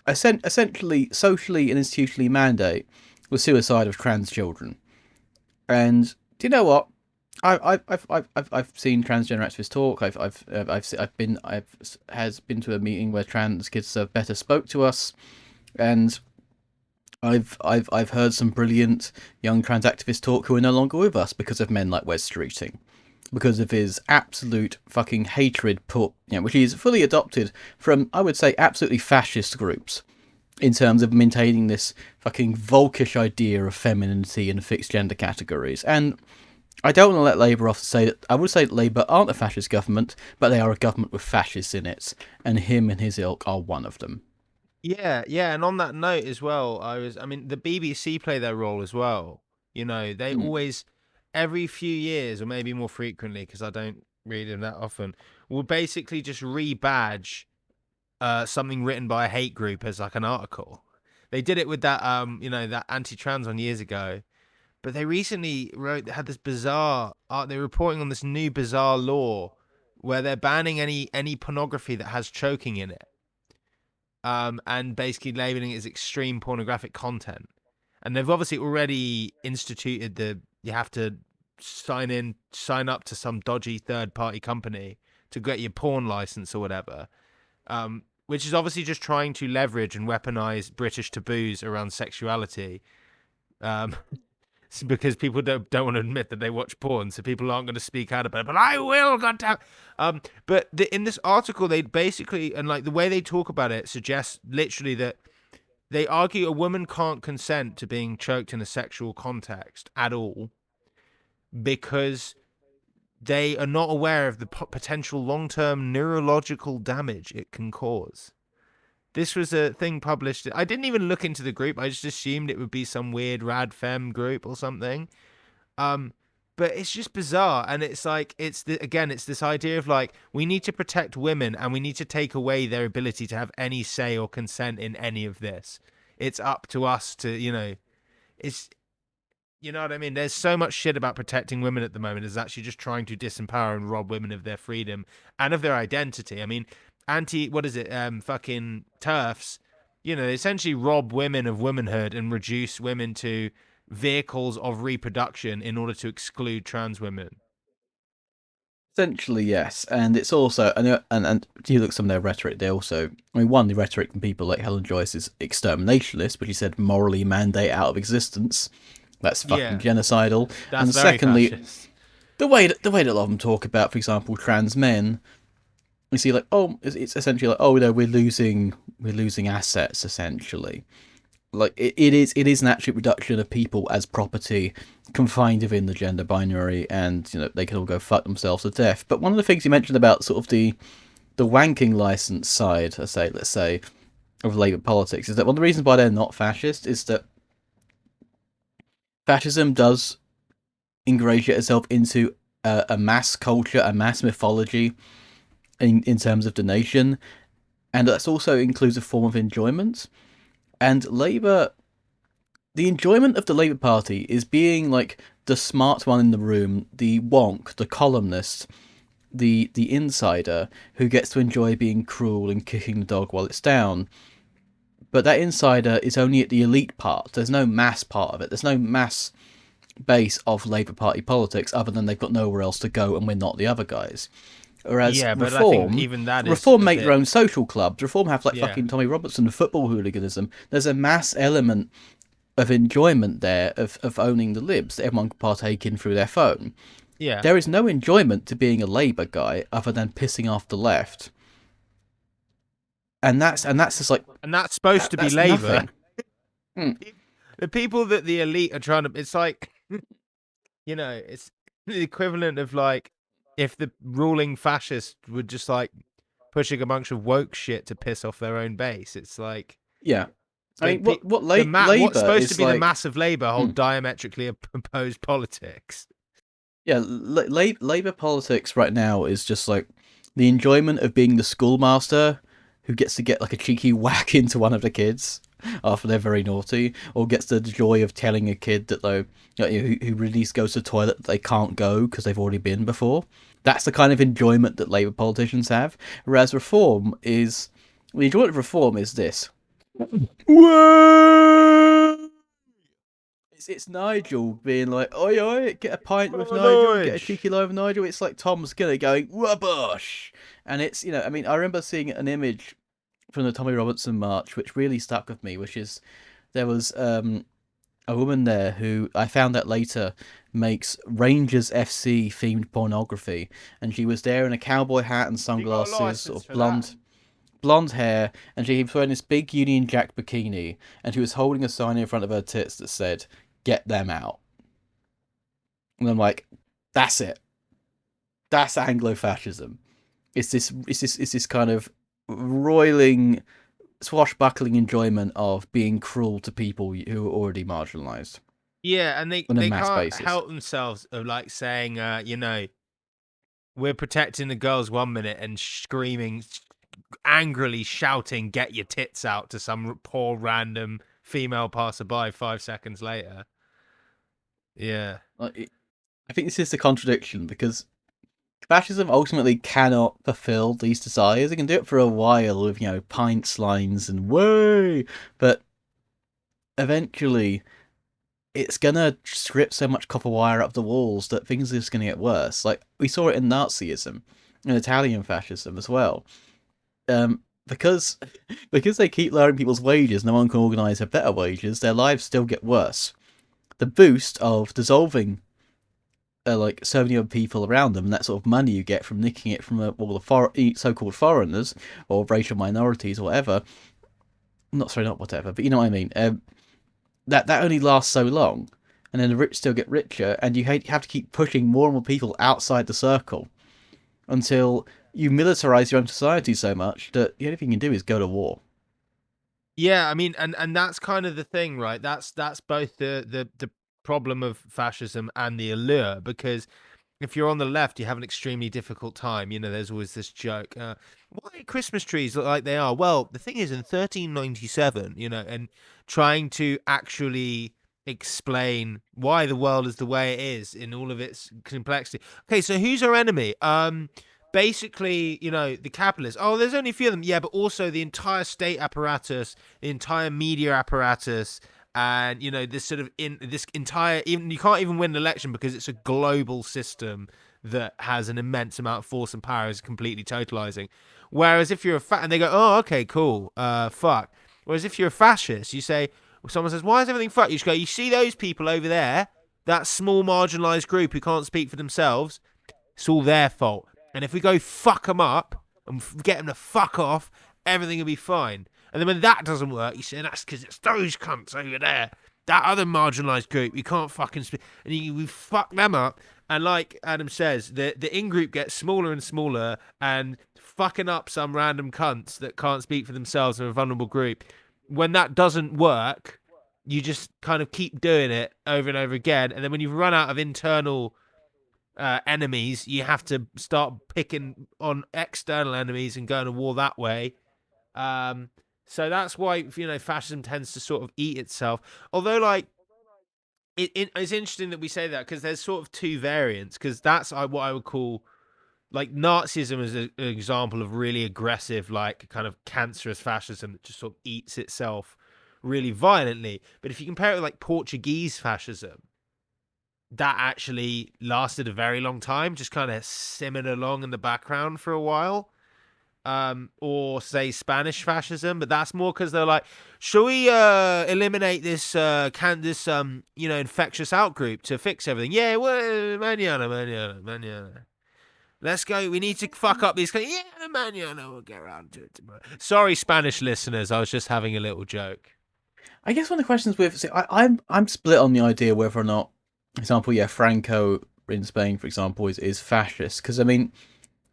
essentially socially and institutionally mandate the suicide of trans children. And do you know what? I've seen transgender activists talk. I've been to a meeting where trans kids have better spoke to us, and I've heard some brilliant young trans activists talk who are no longer with us because of men like Wes Streeting, because of his absolute fucking hatred which he's fully adopted from, I would say, absolutely fascist groups in terms of maintaining this fucking volkish idea of femininity and fixed gender categories. And I don't want to let Labour off to say that I would say that Labour aren't a fascist government, but they are a government with fascists in it, and him and his ilk are one of them. Yeah, yeah, and on that note as well, I mean, the BBC play their role as well. You know, they Mm. always, every few years, or maybe more frequently, because I don't read them that often, will basically just rebadge something written by a hate group as like an article. They did it with that that anti-trans one years ago, but they recently had this bizarre art. They're reporting on this new bizarre law where they're banning any pornography that has choking in it, and basically labeling it as extreme pornographic content. And they've obviously already instituted you have to sign up to some dodgy third party company to get your porn license or whatever. Which is obviously just trying to leverage and weaponize British taboos around sexuality. Um, because people don't want to admit that they watch porn, so people aren't going to speak out about it. But I will, goddamn. But in this article, they basically, and like the way they talk about it suggests literally that they argue a woman can't consent to being choked in a sexual context at all because they are not aware of the potential long-term neurological damage it can cause. This was a thing published. I didn't even look into the group. I just assumed it would be some weird rad femme group or something. Um, but it's just bizarre, and it's like it's this idea of like we need to protect women and we need to take away their ability to have any say or consent in any of this. It's up to us to it's you know what I mean? There's so much shit about protecting women at the moment is actually just trying to disempower and rob women of their freedom and of their identity. I mean, what is it? Fucking TERFs, they essentially rob women of womanhood and reduce women to vehicles of reproduction in order to exclude trans women. Essentially, yes, and it's also and if you look at some of their rhetoric. They also, I mean, one, the rhetoric from people like Helen Joyce is exterminationist, but he said morally mandate out of existence. That's fucking Yeah, genocidal. that's And very secondly, fascist. the way that a lot of them talk about, for example, trans men, you see, like, oh, it's essentially like, oh no, we're losing assets essentially. Like it is an actual reduction of people as property confined within the gender binary, and they can all go fuck themselves to death. But one of the things you mentioned about sort of the wanking license side, let's say, of Labour politics, is that one of the reasons why they're not fascist is that fascism does ingratiate itself into a mass culture, a mass mythology in terms of the nation, and that's also includes a form of enjoyment. And Labour the enjoyment of the Labour Party is being like the smart one in the room, the wonk, the columnist, the insider who gets to enjoy being cruel and kicking the dog while it's down. But that insider is only at the elite part. There's no mass part of it. There's no mass base of Labour Party politics other than they've got nowhere else to go and we're not the other guys. Whereas Yeah, but I think Reform, even that is Reform a make their bit. own social clubs. Reform have like Yeah, fucking Tommy Robertson football hooliganism. There's a mass element of enjoyment there of owning the libs that everyone can partake in through their phone. yeah, There is no enjoyment to being a Labour guy other than pissing off the left, and that's just like and that's supposed to be that's Labour. nothing. Hmm. The people that the elite are trying to. It's like it's the equivalent of like if the ruling fascists were just like pushing a bunch of woke shit to piss off their own base. It's like Yeah, I so mean, what what's Labour supposed to is be the like. mass of Labour Hmm. hold diametrically opposed politics. Yeah, Labour politics right now is just like the enjoyment of being the schoolmaster who gets to get like a cheeky whack into one of the kids after they're very naughty, or gets the joy of telling a kid that they, who really goes to the toilet that they can't go because they've already been before. That's the kind of enjoyment that Labour politicians have. Whereas Reform is the enjoyment of Reform is this. Whoa! It's Nigel being like, oi, oi, get a pint with Oh, Nigel, get a Norwich. cheeky line with Nigel. It's like Tom Skinner going, whoobush! And it's, I mean, I remember seeing an image from the Tommy Robertson March, which really stuck with me, which is there was a woman there who I found out later makes Rangers FC themed pornography. And she was there in a cowboy hat and You got a sunglasses, sort license of for that? blonde hair, and she was wearing this big Union Jack bikini, and she was holding a sign in front of her tits that said, "Get them out." And I'm like, that's it. That's Anglo-fascism. It's this kind of roiling, swashbuckling enjoyment of being cruel to people who are already marginalised Yeah, and on a they mass can't basis. help themselves of like saying, we're protecting the girls 1 minute and screaming, angrily shouting, "Get your tits out" to some poor random female passerby 5 seconds later. Yeah. Like, I think this is the contradiction because fascism ultimately cannot fulfill these desires. It can do it for a while with pints lines and way, but eventually it's gonna strip so much copper wire up the walls that things are just gonna get worse. Like we saw it in Nazism and Italian fascism as well. Because because they keep lowering people's wages, no one can organise for better wages. Their lives still get worse. The boost of dissolving like so many other people around them, and that sort of money you get from nicking it from all the so-called foreigners or racial minorities or whatever. Not sorry, not whatever, but you know what I mean. That only lasts so long, and then the rich still get richer, and you have to keep pushing more and more people outside the circle until you militarize your own society so much that the only thing you can do is go to war. Yeah, I mean, and that's kind of the thing, right? That's both the problem of fascism and the allure, because if you're on the left, you have an extremely difficult time. There's always this joke: why Christmas trees look like they are? Well, the thing is, in 1397, and trying to actually explain why the world is the way it is in all of its complexity. Okay, so who's our enemy? Basically, the capitalists. Oh, there's only a few of them. Yeah, but also the entire state apparatus, the entire media apparatus, and this sort of in this entire, even you can't even win an election because it's a global system that has an immense amount of force and power, is completely totalizing. Whereas if you're and they go, oh, okay, cool, fuck. Whereas if you're a fascist, you say, someone says, why is everything fuck? You just go, you see those people over there, that small marginalized group who can't speak for themselves, it's all their fault. And if we go fuck them up and get them to fuck off, everything will be fine. And then when that doesn't work, you say that's because it's those cunts over there, that other marginalised group. You can't fucking speak, and we fuck them up. And like Adam says, the in group gets smaller and smaller, and fucking up some random cunts that can't speak for themselves in a vulnerable group. When that doesn't work, you just kind of keep doing it over and over again. And then when you've run out of internal enemies, you have to start picking on external enemies and going to war that way. Um, So that's why fascism tends to sort of eat itself. Although, like, it's interesting that we say that because there's sort of two variants. Because that's what I would call like Nazism is an example of really aggressive, like kind of cancerous fascism that just sort of eats itself really violently. But if you compare it with like Portuguese fascism, that actually lasted a very long time, just kind of simmered along in the background for a while. Or say Spanish fascism, but that's more because they're like, shall we eliminate this infectious outgroup to fix everything? Yeah, well, manana. Let's go. We need to fuck up these. Yeah, manana. We'll get around to it tomorrow. Sorry, Spanish listeners. I was just having a little joke. I guess one of the questions with see, I'm split on the idea whether or not, for example, yeah, Franco in Spain, for example, is fascist because I mean,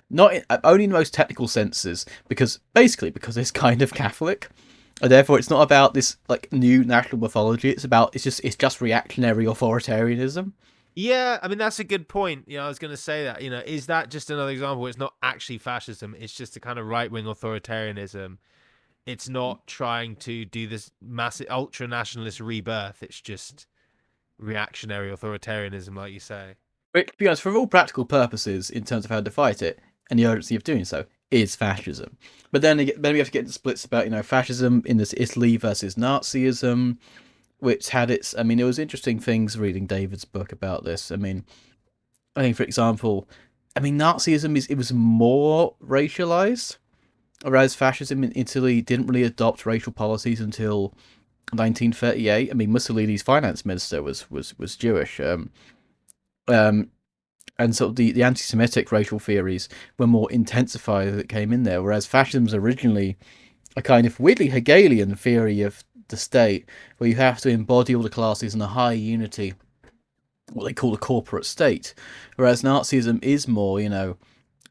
not only in the most technical senses, because because it's kind of Catholic, and therefore it's not about this like new national mythology. It's just reactionary authoritarianism. Yeah, I mean that's a good point. I was going to say that. Is that just another example? Where it's not actually fascism. It's just a kind of right wing authoritarianism. It's not trying to do this massive ultra nationalist rebirth. It's just reactionary authoritarianism, like you say. Which, to be honest, for all practical purposes, in terms of how to fight it and the urgency of doing so, is fascism. But then we have to get into splits about fascism in this Italy versus Nazism, which had its. I mean, it was interesting things reading David's book about this. I mean, I think for example, Nazism it was more racialized, whereas fascism in Italy didn't really adopt racial policies until 1938. I mean, Mussolini's finance minister was Jewish. Um, and sort of the anti-Semitic racial theories were more intensified as it came in there, whereas fascism was originally a kind of weirdly Hegelian theory of the state, where you have to embody all the classes in a high unity, what they call a corporate state, whereas Nazism is more,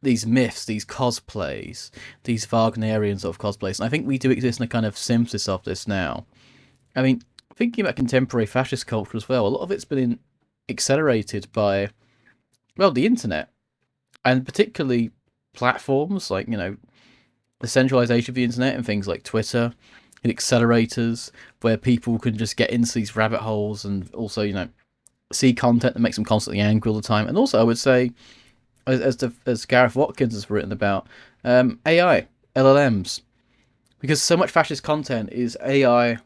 these myths, these cosplays, these Wagnerian sort of cosplays, and I think we do exist in a kind of synthesis of this now. I mean, thinking about contemporary fascist culture as well, a lot of it's been accelerated by, well, the internet, and particularly platforms like the centralization of the internet and things like Twitter and accelerators where people can just get into these rabbit holes and also see content that makes them constantly angry all the time. And also I would say, as Gareth Watkins has written about, AI, LLMs, because so much fascist content is AI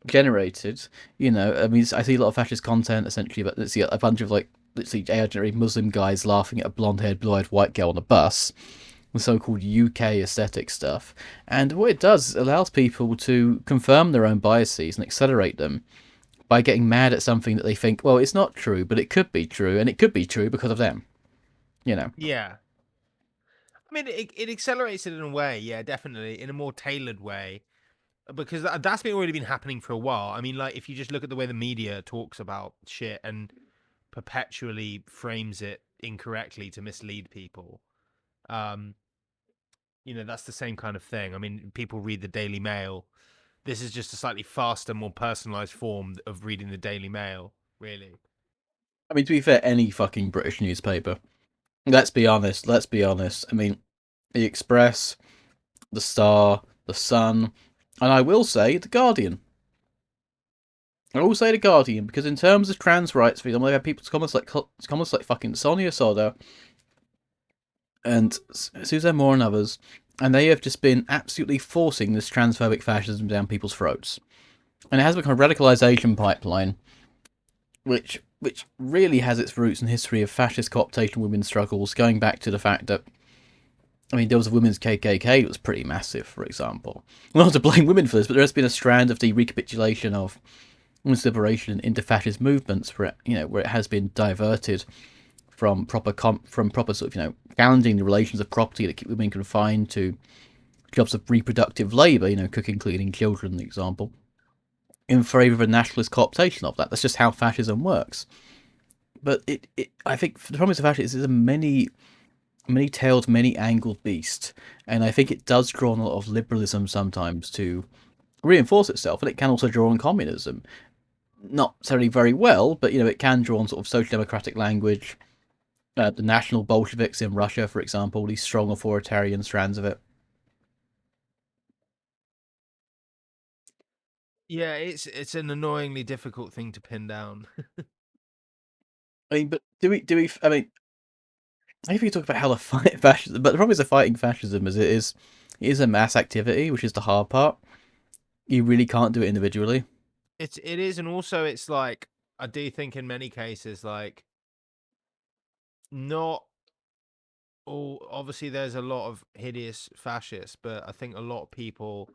generated. I mean, I see a lot of fascist content essentially, but let's see a bunch of like, let's see AI generated Muslim guys laughing at a blonde-haired, blue-eyed white girl on a bus, with so-called UK aesthetic stuff. And what it does is it allows people to confirm their own biases and accelerate them by getting mad at something that they think, well, it's not true, but it could be true, and it could be true because of them. You know. Yeah. I mean, it accelerates it in a way, yeah, definitely, in a more tailored way, because that's been already been happening for a while. I mean, like if you just look at the way the media talks about shit and perpetually frames it incorrectly to mislead people, um, that's the same kind of thing. I mean, people read the Daily Mail. This is just a slightly faster, more personalized form of reading the Daily Mail, really. I mean, to be fair, any fucking British newspaper. Let's be honest. Let's be honest. I mean, the Express, the Star, the Sun, and I will say the Guardian. I will say the Guardian because in terms of trans rights, for example, they have people comments like fucking Sonia Soda and Suzanne Moore and others, and they have just been absolutely forcing this transphobic fascism down people's throats. And it has become a radicalization pipeline, which really has its roots in the history of fascist cooptation women's struggles, going back to the fact that, I mean, there was a women's KKK that was pretty massive, for example. Not to blame women for this, but there has been a strand of the recapitulation of women's liberation into fascist movements where it has been diverted from proper sort of challenging the relations of property that keep women confined to jobs of reproductive labour, cooking, cleaning, children, the example, in favour of a nationalist cooptation of that. That's just how fascism works. But I think the problem with fascism is a many-tailed, many-angled beast, and I think it does draw on a lot of liberalism sometimes to reinforce itself, and it can also draw on communism. Not necessarily very well, but it can draw on sort of social democratic language. The national Bolsheviks in Russia, for example, these strong authoritarian strands of it. Yeah, it's an annoyingly difficult thing to pin down. I mean, but do we? I mean, if you talk about how to fight fascism, but the problem is the fighting fascism is it is a mass activity, which is the hard part. You really can't do it individually. It is, and also it's like I do think in many cases, like not all. Obviously, there's a lot of hideous fascists, but I think a lot of people.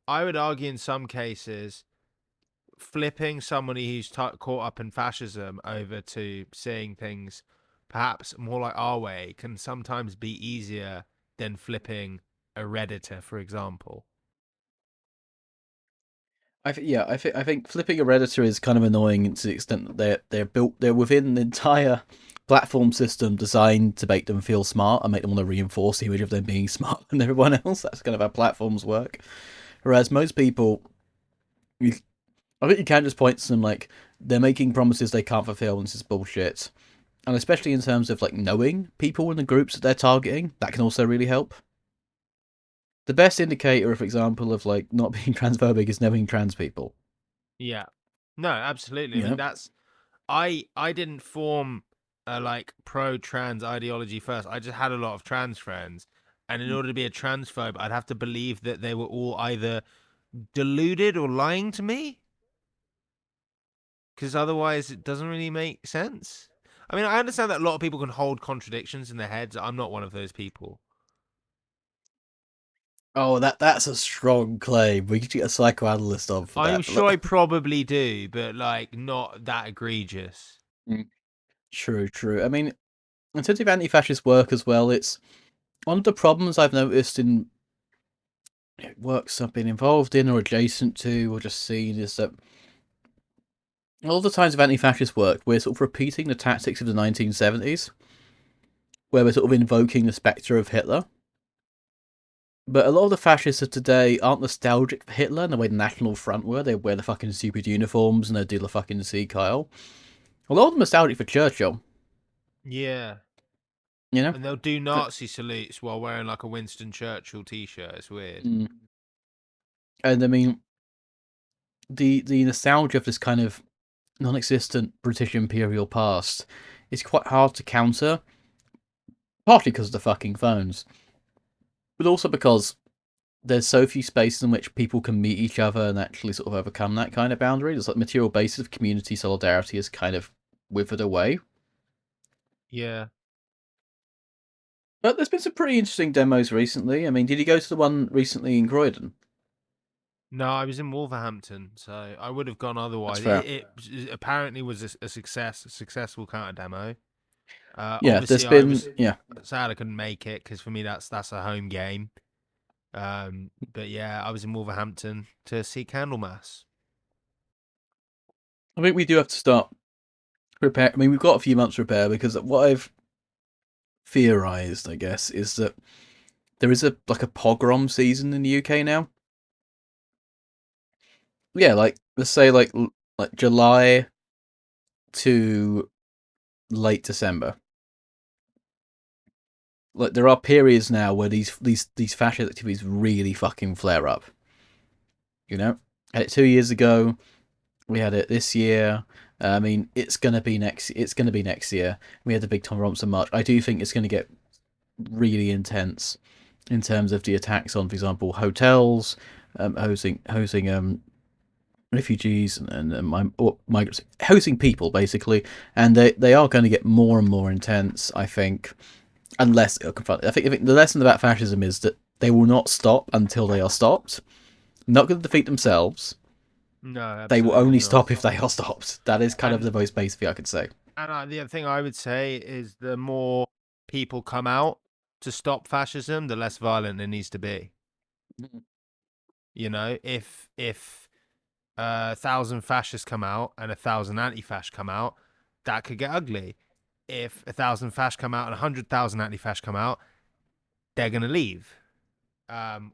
I would argue in some cases, flipping somebody who's caught up in fascism over to seeing things perhaps more like our way can sometimes be easier than flipping a redditor, for example. I think flipping a redditor is kind of annoying to the extent that they're within the entire platform system designed to make them feel smart and make them want to reinforce the image of them being smart than everyone else. That's kind of how platforms work. Whereas most people, you, I think you can just point to them like they're making promises they can't fulfill, and this is bullshit. And especially in terms of like knowing people in the groups that they're targeting, that can also really help. The best indicator, for example, of like not being transphobic is knowing trans people. Yeah. No, absolutely. I You mean, know. that's I didn't form a like pro trans ideology first. I just had a lot of trans friends. And in order to be a transphobe, I'd have to believe that they were all either deluded or lying to me, because otherwise it doesn't really make sense. I mean, I understand that a lot of people can hold contradictions in their heads. I'm not one of those people. Oh, that's a strong claim. We could get a psychoanalyst on for I'm that. sure I probably do, but like not that egregious. Mm. True, true. I mean, in terms of anti-fascist work as well, it's one of the problems I've noticed in works I've been involved in or adjacent to or just seen is that a lot of the times of anti-fascist work, we're sort of repeating the tactics of the 1970s, where we're sort of invoking the spectre of Hitler. But a lot of the fascists of today aren't nostalgic for Hitler in the way the National Front were. They wear the fucking stupid uniforms and they do the fucking sea Kyle. A lot of them are nostalgic for Churchill, Yeah. you know? And they'll do Nazi salutes while wearing like a Winston Churchill t-shirt. It's weird. Mm. And I mean, the nostalgia of this kind of non-existent British imperial past is quite hard to counter, partly because of the fucking phones, but also because there's so few spaces in which people can meet each other and actually sort of overcome that kind of boundary. There's like material basis of community solidarity is kind of withered away. Yeah. But there's been some pretty interesting demos recently. I mean, did you go to the one recently in Croydon? No, I was in Wolverhampton, so I would have gone That's otherwise. fair. It apparently was a successful counter demo. Yeah, there's Obviously, I been was yeah. sad I couldn't make it because for me that's a home game. But yeah, I was in Wolverhampton to see Candlemas. I think we do have to start prepare. I mean, we've got a few months to prepare because what I've theorized, I guess, is that there is a like a pogrom season in the UK now. Yeah, like let's say like July to late December. Like there are periods now where these fascist activities really fucking flare up. You know, had it 2 years ago. We had it this year. I mean, it's gonna be next. It's gonna be next year. We had the big Tom Robinson march. I do think it's gonna get really intense in terms of the attacks on, for example, hotels, hosting refugees or migrants, hosting people basically, and they are going to get more and more intense. I think, unless confront. I think the lesson about fascism is that they will not stop until they are stopped. Not going to defeat themselves. No, They will absolutely only not. stop if they are stopped. That is kind of And the most basic thing I could say. the other thing I would say is the more people come out to stop fascism, the less violent it needs to be. You know, if 1,000 fascists come out and 1,000 anti-fascists come out, that could get ugly. If 1,000 fascists come out and 100,000 anti-fascists come out, they're gonna leave.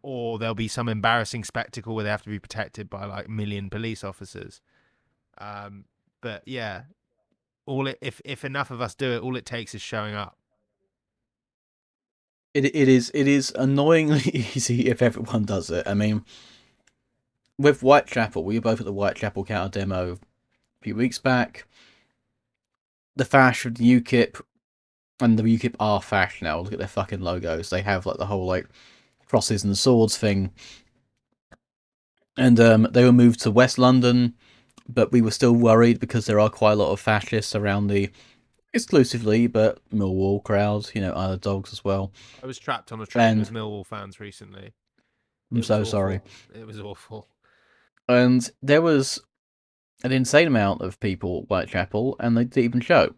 Or there'll be some embarrassing spectacle where they have to be protected by like a million police officers. Um, but yeah, if enough of us do it, all it takes is showing up. It is annoyingly easy if everyone does it. I mean, with Whitechapel, we were both at the Whitechapel counter demo a few weeks back. The Fash of the UKIP and the UKIP are Fash now. Look at their fucking logos. They have like the whole like crosses and swords thing, and they were moved to West London, but we were still worried because there are quite a lot of fascists around the exclusively, but Millwall crowds. You know, other dogs as well. I was trapped on a train with And Millwall fans recently. I'm It was so sorry. awful. It was awful. And there was an insane amount of people at Whitechapel, and they didn't even show.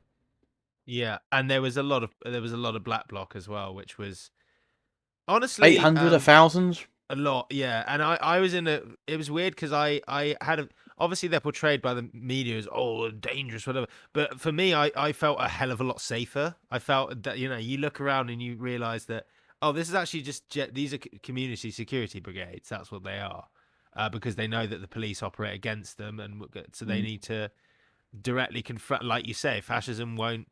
Yeah, and there was a lot of black bloc as well, which was Eight honestly hundred, 1,000. a lot, yeah. And I was in a. It was weird because I had a. Obviously, they're portrayed by the media as dangerous, whatever. But for me, I felt a hell of a lot safer. I felt that you look around and you realize that this is actually just these are community security brigades. That's what they are, because they know that the police operate against them, and so they need to directly confront. Like you say, fascism won't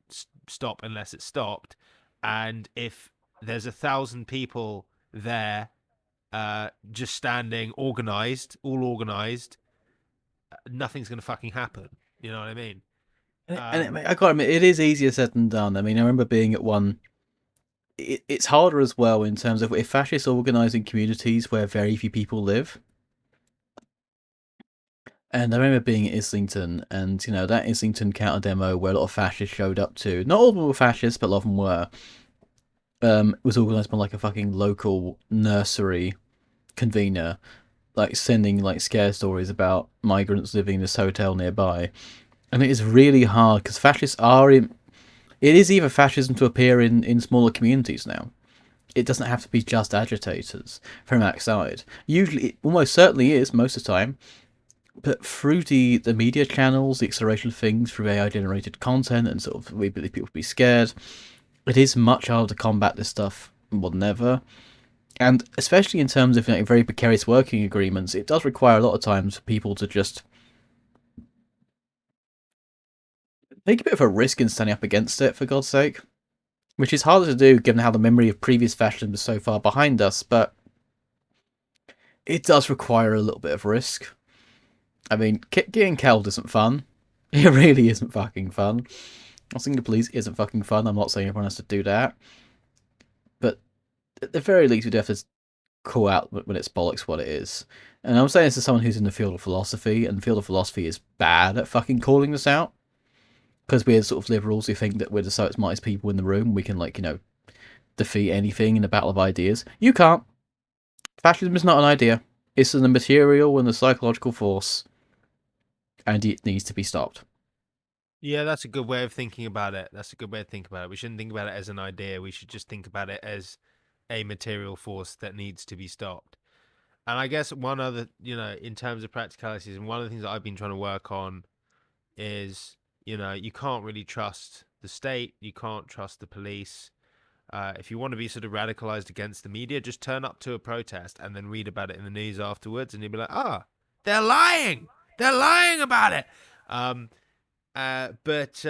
stop unless it's stopped, and if there's 1,000 people there just standing organized, all organized, nothing's gonna fucking happen. You know what I mean? I gotta admit, it is easier said than done. I mean, I remember being at one. It's harder as well in terms of if fascists organise in communities where very few people live. And I remember being at Islington, and that Islington counter demo where a lot of fascists showed up to. Not all of them were fascists, but a lot of them were. Was organised by like a fucking local nursery convener, like sending like scare stories about migrants living in this hotel nearby. And it is really hard because fascists are in. It is either fascism to appear in smaller communities now. It doesn't have to be just agitators from outside. Usually, it almost certainly is most of the time. But through the media channels, the acceleration of things through AI generated content, and sort of we believe people to be scared, it is much harder to combat this stuff more than ever. And especially in terms of very precarious working agreements, it does require a lot of times for people to just take a bit of a risk in standing up against it, for God's sake. Which is harder to do given how the memory of previous fascism is so far behind us, but it does require a little bit of risk. I mean, getting killed isn't fun. It really isn't fucking fun. Asking the police isn't fucking fun. I'm not saying everyone has to do that. But at the very least, we do have to call out when it's bollocks what it is. And I'm saying this as someone who's in the field of philosophy, and the field of philosophy is bad at fucking calling this out. Because we're sort of liberals who think that we're the so smartest people in the room. We can, defeat anything in a battle of ideas. You can't. Fascism is not an idea. It's a material and a psychological force. And it needs to be stopped. Yeah, that's a good way of thinking about it. That's a good way of thinking about it. We shouldn't think about it as an idea. We should just think about it as a material force that needs to be stopped. And I guess one other, in terms of practicalities, and one of the things that I've been trying to work on is, you can't really trust the state, you can't trust the police. If you want to be sort of radicalized against the media, just turn up to a protest and then read about it in the news afterwards, and you'll be like, they're lying. They're lying about it. Um, but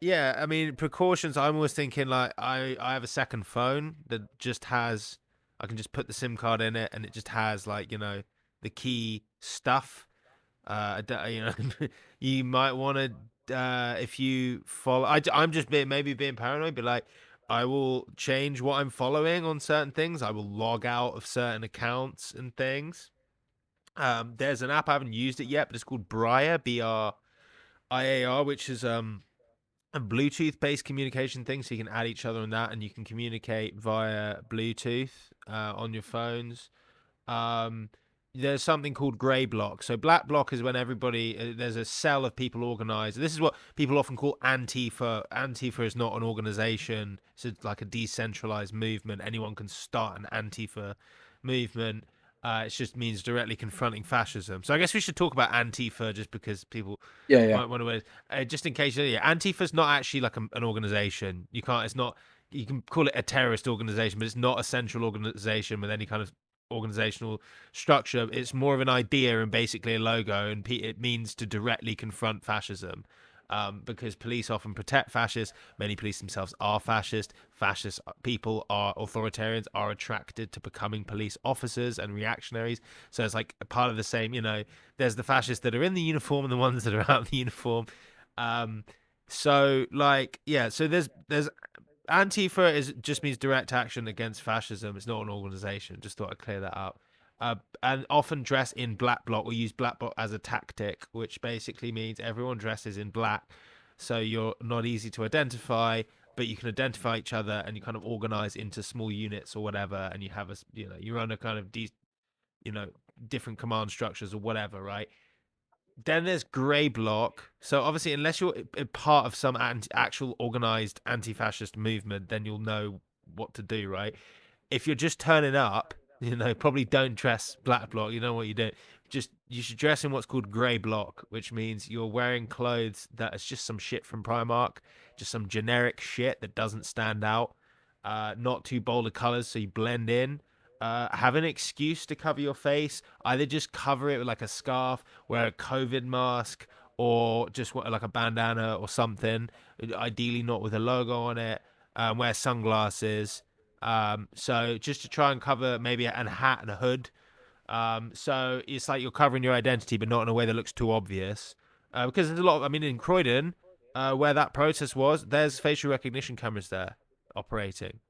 yeah, I mean, precautions. I'm always thinking like I have a second phone that just has. I can just put the SIM card in it, and it just has like the key stuff. You might want to if you follow. I'm just maybe being paranoid, but like I will change what I'm following on certain things. I will log out of certain accounts and things. There's an app I haven't used it yet, but it's called Briar, BRIAR, which is a Bluetooth based communication thing, so you can add each other on that, and you can communicate via Bluetooth on your phones. Um, there's something called grey block. So black block is when everybody there's a cell of people organized. This is what people often call Antifa. Antifa is not an organization. It's like a decentralized movement. Anyone can start an Antifa movement. It just means directly confronting fascism. So I guess we should talk about Antifa just because people Yeah, yeah. might want to. Just in case, yeah, Antifa's not actually like an organization. You can't. It's not. You can call it a terrorist organization, but it's not a central organization with any kind of organizational structure. It's more of an idea and basically a logo, and it means to directly confront fascism. because police often protect fascists. Many police themselves are fascist. Fascist people are authoritarians, are attracted to becoming police officers and reactionaries. So it's like a part of the same, there's the fascists that are in the uniform and the ones that are out of the uniform. Um, so like, yeah, so there's Antifa is just means direct action against fascism. It's not an organization. Just thought I'd clear that up. And often dress in black bloc or use black bloc as a tactic, which basically means everyone dresses in black, so you're not easy to identify, but you can identify each other, and you kind of organize into small units or whatever, and you have you run a kind of you know different command structures or whatever, right? Then there's grey bloc. So obviously, unless you're a part of some actual organized anti-fascist movement, then you'll know what to do, right? If you're just turning up, probably don't dress black bloc. You know what you do. Just you should dress in what's called grey bloc, which means you're wearing clothes that is just some shit from Primark, just some generic shit that doesn't stand out. Not too bold of colors, so you blend in. Have an excuse to cover your face. Either just cover it with like a scarf, wear a COVID mask, or just wear like a bandana or something. Ideally, not with a logo on it. Wear sunglasses. So just to try and cover maybe a hat and a hood. So it's like you're covering your identity, but not in a way that looks too obvious. Because there's a lot. I mean, in Croydon, where that protest was, there's facial recognition cameras there operating.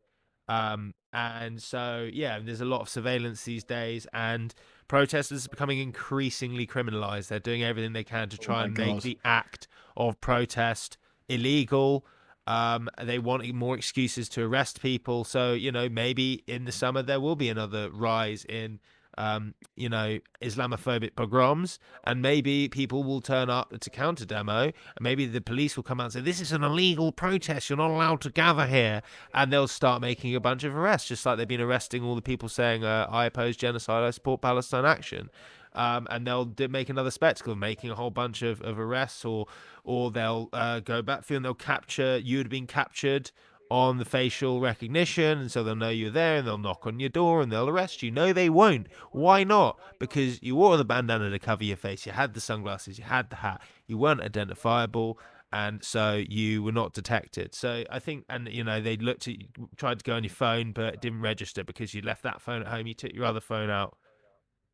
And so, yeah, there's a lot of surveillance these days, and protesters are becoming increasingly criminalized. They're doing everything they can to Oh try my and make god. the act of protest illegal. They want more excuses to arrest people. So, maybe in the summer there will be another rise in, Islamophobic pogroms, and maybe people will turn up to counter demo, and maybe the police will come out and say, this is an illegal protest. You're not allowed to gather here. And they'll start making a bunch of arrests, just like they've been arresting all the people saying, I oppose genocide, I support Palestine action. And they'll make another spectacle of making a whole bunch of arrests, or they'll go back through and they'll capture you had been captured on the facial recognition, and so they'll know you're there, and they'll knock on your door and they'll arrest you. No, they won't. Why not? Because you wore the bandana to cover your face, you had the sunglasses, you had the hat, you weren't identifiable, and so you were not detected. So I think, and they looked at, tried to go on your phone, but it didn't register because you left that phone at home. You took your other phone out,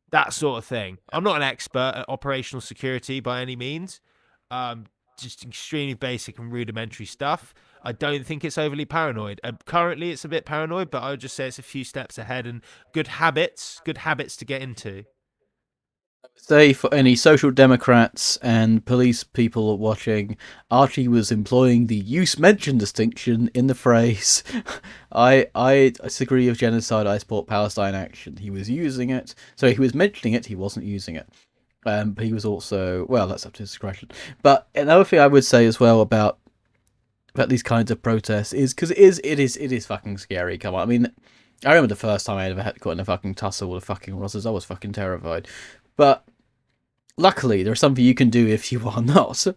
that sort of thing. I'm not an expert at operational security by any means. Um, just extremely basic and rudimentary stuff. I don't think it's overly paranoid. Currently, it's a bit paranoid, but I would just say it's a few steps ahead, and good habits to get into. Say for any social democrats and police people watching, Archie was employing the use mention distinction in the phrase I disagree with genocide, I support Palestine action. He was using it. So he was mentioning it, he wasn't using it. But he was also, well, that's up to his discretion. But another thing I would say as well about these kinds of protests is because it is fucking scary. Come on, I mean, I remember the first time I ever had to got in a fucking tussle with fucking Rozzers. I was fucking terrified. But luckily, there's something you can do if you are not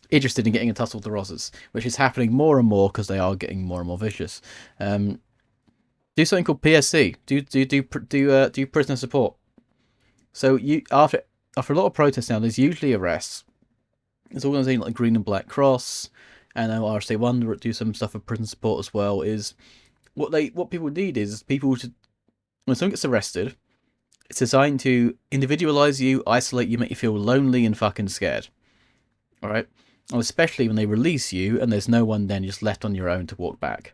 interested in getting in tussle with the Rozzers, which is happening more and more because they are getting more and more vicious. Do something called PSC. Do prisoner support. So you after a lot of protests now, there's usually arrests. There's organisations like Green and Black Cross, and RSA One do some stuff for prison support as well. Is what people need is people to, when someone gets arrested, it's designed to individualize you, isolate you, make you feel lonely and fucking scared. All right, and especially when they release you and there's no one then just left on your own to walk back.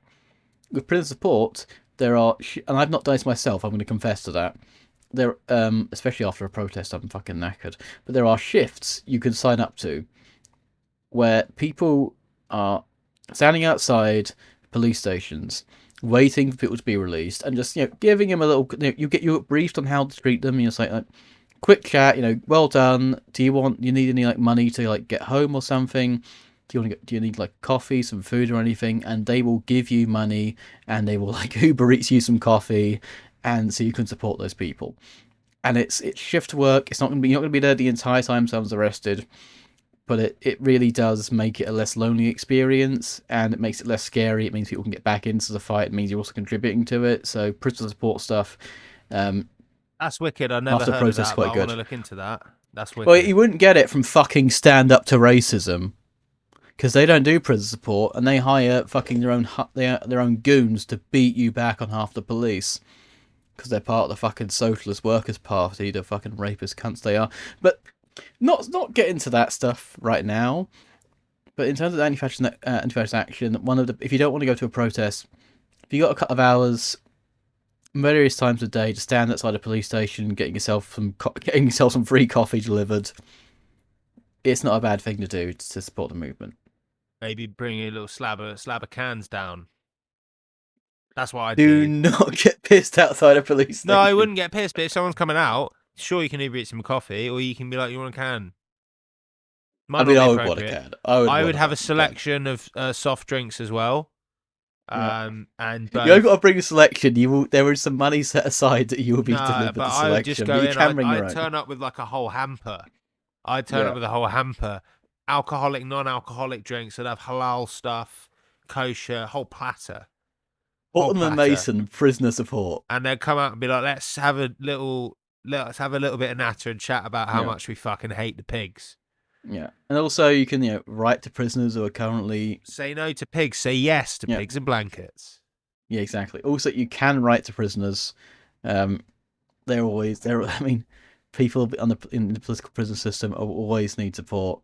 With prison support, there are, and I've not done this myself. I'm going to confess to that. There, especially after a protest, I'm fucking knackered. But there are shifts you can sign up to where people are standing outside police stations waiting for people to be released and just giving them a little, you briefed on how to treat them. You say like quick chat, well done, do you need any like money to like get home or something, do you need like coffee, some food or anything, and they will give you money and they will like Uber Eats you some coffee, and so you can support those people. And it's shift work. It's not going to be, you're not going to be there the entire time someone's arrested, but it really does make it a less lonely experience, and it makes it less scary. It means people can get back into the fight. It means you're also contributing to it. So prisoner support stuff um, That's wicked. I never after heard of protest is that, but quite I want good. to look into that. That's Well, wicked. you wouldn't get it from fucking Stand Up to Racism. because they don't do prison support and they hire fucking their own goons to beat you back on half the police because they're part of the fucking Socialist Workers' Party, the fucking rapist cunts they are. But not get into that stuff right now. But in terms of anti-fascist action, if you don't want to go to a protest, if you got a couple of hours, various times a day, to stand outside a police station, getting yourself some free coffee delivered, it's not a bad thing to do to support the movement. Maybe bring a little slab of cans down. That's what I'd Do do. not get pissed outside a police No, station. I wouldn't get pissed, but if someone's coming out, sure, you can either eat some coffee or you can be like, you want a can. I Might not mean, be I would want a appropriate. can. I would I want would a have a fucking can. selection of soft drinks as well. Yeah. And You ain't got to both. bring a selection. There is some money set aside that you will be No, delivered but the I would just selection, go but you in. can bring your I'd own. turn up with like a whole hamper. I'd turn up Yeah. with a whole hamper. Alcoholic, non-alcoholic drinks. I'd have halal stuff, kosher, whole platter. Whole Fortnum and platter. Mason, prisoner support. And they'd come out and be like, let's have a little bit of natter and chat about how Yeah. much we fucking hate the pigs. Yeah. And also you can, write to prisoners who are currently... Say no to pigs, say yes to Yeah. pigs and blankets. Yeah, exactly. Also, you can write to prisoners. I mean, people in the political prison system always need support.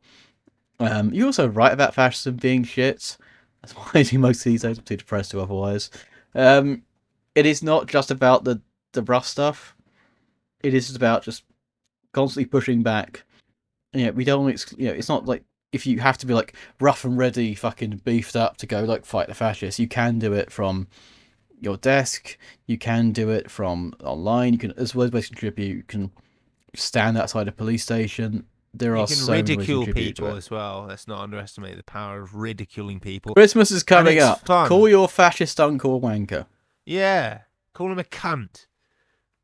You also write about fascism being shit. That's why I do most of these days. I'm too depressed to otherwise. It is not just about the rough stuff. It is just about just constantly pushing back. We don't. It's not like if you have to be like rough and ready, fucking beefed up to go like fight the fascists. You can do it from your desk. You can do it from online. You can, as well as contribute. You can stand outside a police station. There You are can so many ways to ridicule contribute to people it. as well. Let's not underestimate the power of ridiculing people. Christmas is And coming it's up. fun. Call your fascist uncle a wanker. Yeah. Call him a cunt.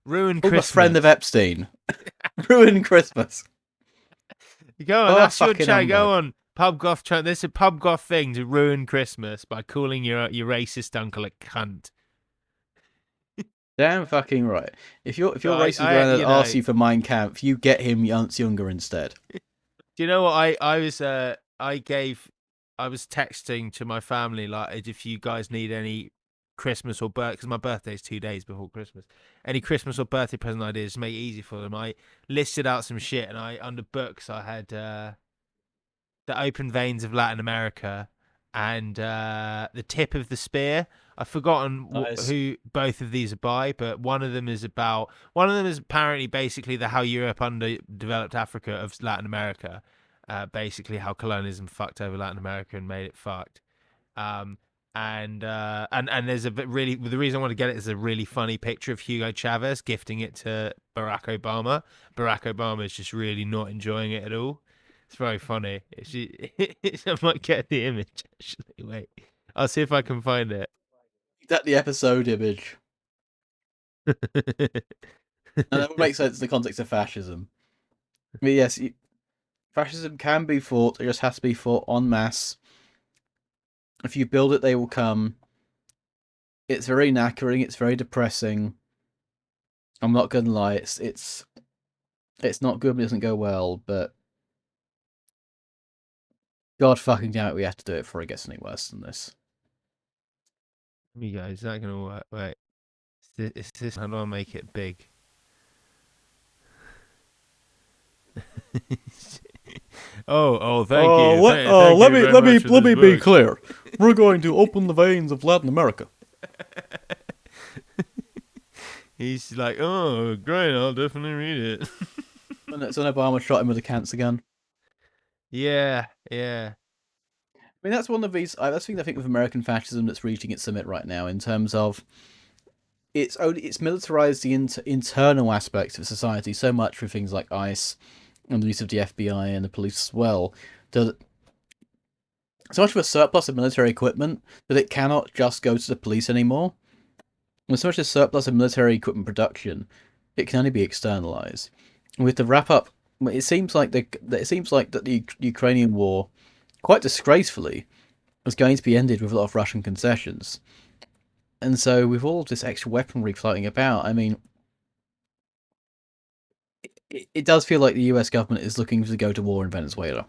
Ruin Call him a Christmas. friend of Epstein. Ruin Christmas. Go on, Oh, that's your fucking chat. Go humbug. on. Pub goth chat. This is a pub goth thing to ruin Christmas by calling your racist uncle a cunt. Damn fucking right. If your So racist granddad asks you for Mein Kampf, you get him Ernst Younger instead. do you know what I was texting to my family like if you guys need any Christmas or birth because my birthday's 2 days before Christmas. Any Christmas or birthday present ideas to make it easy for them. I listed out some shit and under books I had the open veins of Latin America and the tip of the spear. I've forgotten Nice. who both of these are by, but one of them is apparently basically the how Europe underdeveloped Africa of Latin America, basically how colonialism fucked over Latin America and made it fucked. Um, and there's a bit really the reason I want to get it is a really funny picture of Hugo Chavez gifting it to Barack Obama. Barack Obama is just really not enjoying it at all. It's very funny. I might get the image actually. Wait, I'll see if I can find it. That the episode image. And that would make sense in the context of fascism. But yes, fascism can be fought. It just has to be fought en masse. If you build it, they will come. It's very knackering. It's very depressing. I'm not gonna lie. It's not good. It doesn't go well. But God fucking damn it, we have to do it before it gets any worse than this. You guys, is that gonna work? Wait, is this? How do I make it big? Thank you. Let you me very let me much for let me this be book. clear. We're going to open the veins of Latin America. He's like, oh, great, I'll definitely read it. And it's when Obama shot him with a cancer gun. Yeah. I mean, that's one of these. That's the thing I think with American fascism that's reaching its summit right now in terms of it's militarized the internal aspects of society so much with things like ICE and the use of the FBI and the police as well. That so much of a surplus of military equipment that it cannot just go to the police anymore. With so much a surplus of military equipment production, it can only be externalized. With the wrap up, it seems like that the Ukrainian war, quite disgracefully, was going to be ended with a lot of Russian concessions. And so, with all of this extra weaponry floating about, I mean, it does feel like the US government is looking to go to war in Venezuela.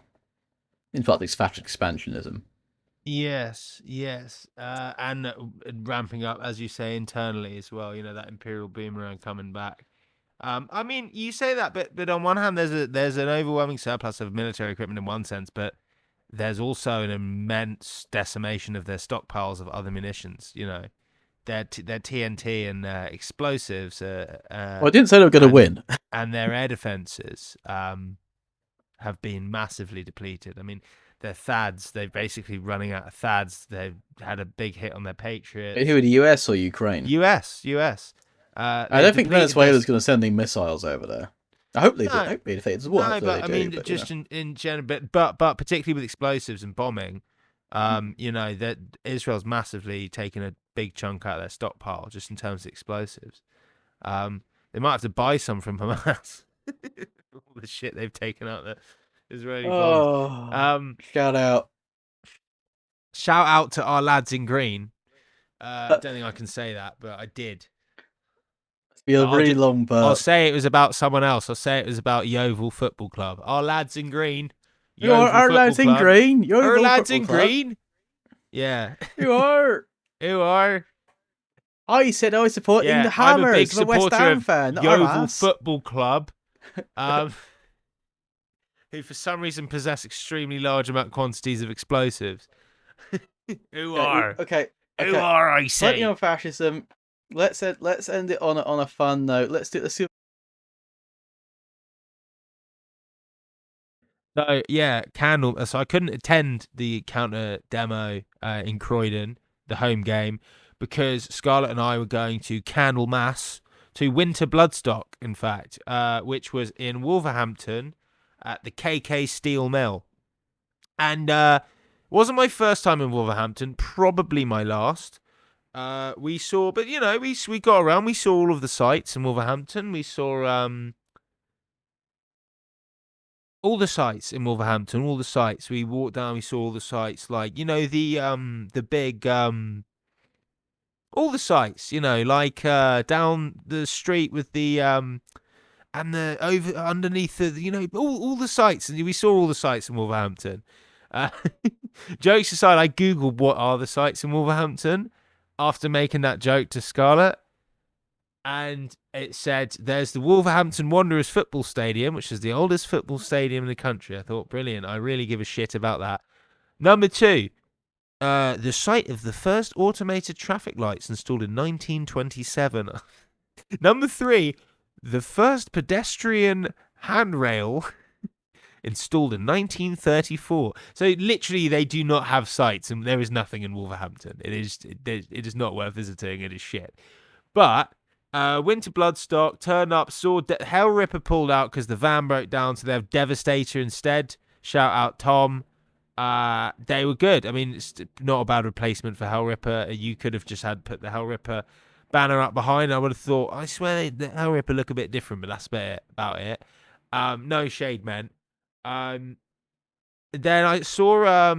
In fact, it's fascist expansionism. Yes, yes, and ramping up, as you say, internally as well. You know, that imperial boomerang coming back. I mean, you say that, but on one hand, there's an overwhelming surplus of military equipment in one sense, but there's also an immense decimation of their stockpiles of other munitions. You know, their TNT and explosives, Well, I didn't say they were going to and win. their air defenses have been massively depleted. I mean, their THAADs, they're basically running out of THAADs. They've had a big hit on their Who Patriots. are the US or Ukraine? US. I They've don't think depleted their Venezuela's going to send any missiles over there. I hope they do. I no, hope they defeat as well. no, Hopefully but they I do. mean, But just in general, but particularly with explosives and bombing, you know that Israel's massively taken a big chunk out of their stockpile just in terms of explosives. They might have to buy some from Hamas. All the shit they've taken out the Israeli bombs. oh, Um, shout out! Shout out to our lads in green. I don't think I can say that, but I did. It's been a But really long I'll burp. say it was about someone else. I'll say it was about Yeovil Football Club. Our lads in green, You are Yeovil our Football lads in Club. green. Our Yeovil lads Football in Club. green. Yeah. You are. Who are? I said I was supporting Yeah, the I'm a big Hammers. I'm a West supporter Ham of fan, not our Yeovil ass. Football Club. Um, who for some reason possess extremely large amount quantities of explosives. Who Okay, are? okay, Who okay. are, I Plenty say? on fascism. Let's end it on a fun note. Let's do. So yeah, Candle. So I couldn't attend the counter demo in Croydon, the home game, because Scarlett and I were going to Candlemas to Winter Bloodstock, in fact, which was in Wolverhampton at the KK Steel Mill, and wasn't my first time in Wolverhampton, probably my last. We saw, but you know, we got around. We saw all of the sites in Wolverhampton. We saw all the sites in Wolverhampton, all the sites. We walked down, we saw all the sites, like, you know, the big all the sites, you know, like down the street with the and the over underneath the, you know, all the sites, and we saw all the sites in Wolverhampton. Uh, jokes aside, I googled what are the sites in Wolverhampton after making that joke to Scarlett, and it said there's the Wolverhampton Wanderers football stadium, which is the oldest football stadium in the country. I thought, brilliant. I really give a shit about that. Number two, the site of the first automated traffic lights installed in 1927. Number three, the first pedestrian handrail installed in 1934. So literally, they do not have sites, and there is nothing in Wolverhampton. It is not worth visiting. It is shit. But Winter Bloodstock turned up, saw Hell Ripper pulled out because the van broke down, so they have Devastator instead. Shout out Tom. They were good. I mean, it's not a bad replacement for Hell Ripper. You could have just had put the Hell Ripper banner up behind. I would have thought, I swear the Hell Ripper look a bit different, but that's about it. No shade, man. Um, then I saw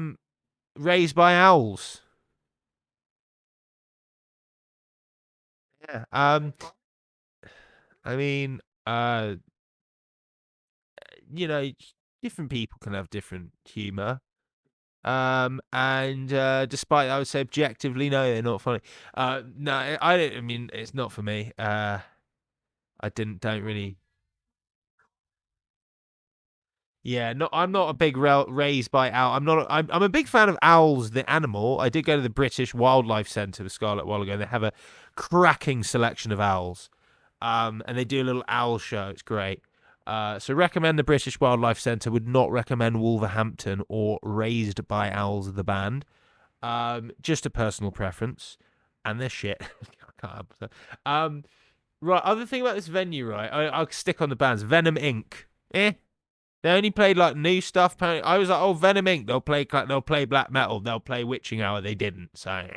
Raised by Owls. Yeah. I mean, you know, different people can have different humor. And despite I would say objectively, no, they're not funny. No, I don't. I mean, it's not for me. I don't really. Yeah, no, I'm not a big raised by owl. I'm a big fan of owls, the animal. I did go to the British Wildlife Centre with Scarlett a while ago. And they have a cracking selection of owls. And they do a little owl show. It's great. So recommend the British Wildlife Centre. Would not recommend Wolverhampton or Raised by Owls, the band. Just a personal preference, and they're shit. I can't help it. Right. Other thing about this venue, right? I'll stick on the bands. Venom Inc. They only played like new stuff. I was like, oh, Venom Inc. They'll play black metal. They'll play Witching Hour. They didn't. So,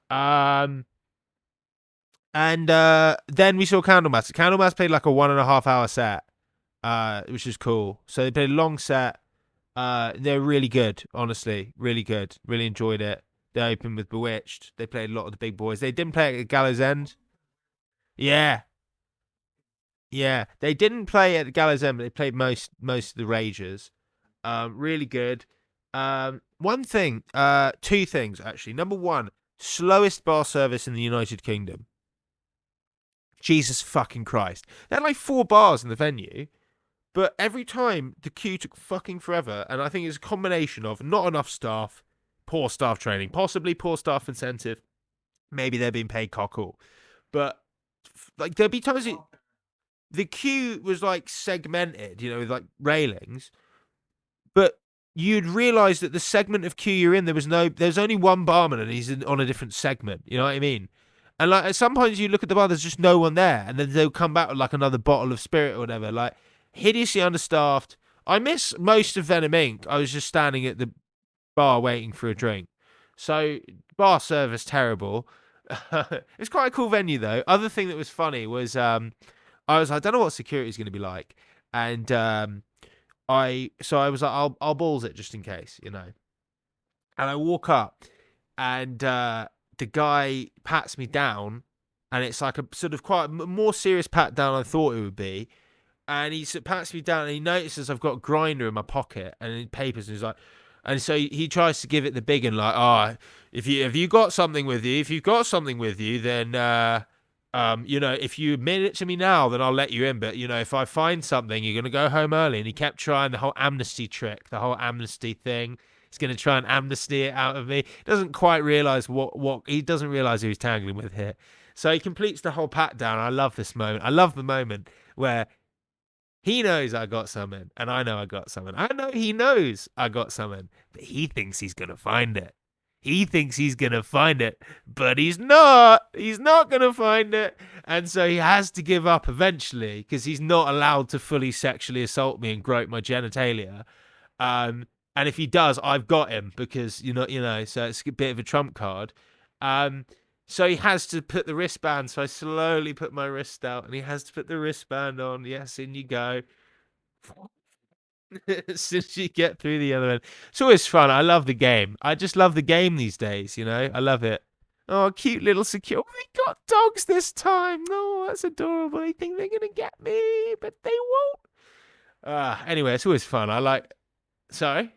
and then we saw Candlemass. Candlemass played like a 1.5 hour set, which is cool. So they played a long set. They're really good, honestly, really good. Really enjoyed it. They opened with Bewitched. They played a lot of the big boys. They didn't play at Gallows End. Yeah, yeah. They didn't play at the Gallows End, but they played most of the Ragers. Really good. One thing, two things actually. Number one, slowest bar service in the United Kingdom. Jesus fucking Christ. They had like 4 bars in the venue, but every time the queue took fucking forever, and I think it's a combination of not enough staff, poor staff training, possibly poor staff incentive, maybe they're being paid cockle. But like there'd be times the queue was like segmented, with like railings, but you'd realise that the segment of queue you're in, there's only one barman and he's on a different segment. You know what I mean? And like at some points you look at the bar, there's just no one there, and then they'll come back with like another bottle of spirit or whatever. Like hideously understaffed. I miss most of Venom Inc. I was just standing at the bar waiting for a drink. So bar service terrible. It's quite a cool venue though. Other thing that was funny was I don't know what security is going to be like, and I was like I'll balls it just in case. And I walk up, and the guy pats me down, and it's like a sort of quite more serious pat down than I thought it would be. And he pats me down, and he notices I've got a grinder in my pocket and papers, and he's like, and so he tries to give it the big and like, oh, if you got something with you, if you've got something with you, then if you admit it to me now, then I'll let you in. But if I find something, you're gonna go home early. And he kept trying the whole amnesty trick, the whole amnesty thing. He's gonna try and amnesty it out of me. Doesn't quite realize what he doesn't realize who he's tangling with here. So he completes the whole pat down. I love this moment. I love the moment where he knows I got something, and I know I got something. I know he knows I got something, but he thinks he's gonna find it. He thinks he's gonna find it, but he's not. He's not gonna find it, and so he has to give up eventually because he's not allowed to fully sexually assault me and grope my genitalia. And if he does, I've got him because So it's a bit of a trump card. So he has to put the wristband. So I slowly put my wrist out, and he has to put the wristband on. Yes, in you go. As soon as you get through the other end, it's always fun. I love the game. I just love the game these days. I love it. Oh, cute little secure. Oh, they got dogs this time. Oh, that's adorable. They think they're gonna get me, but they won't. Anyway, it's always fun. I like. Sorry.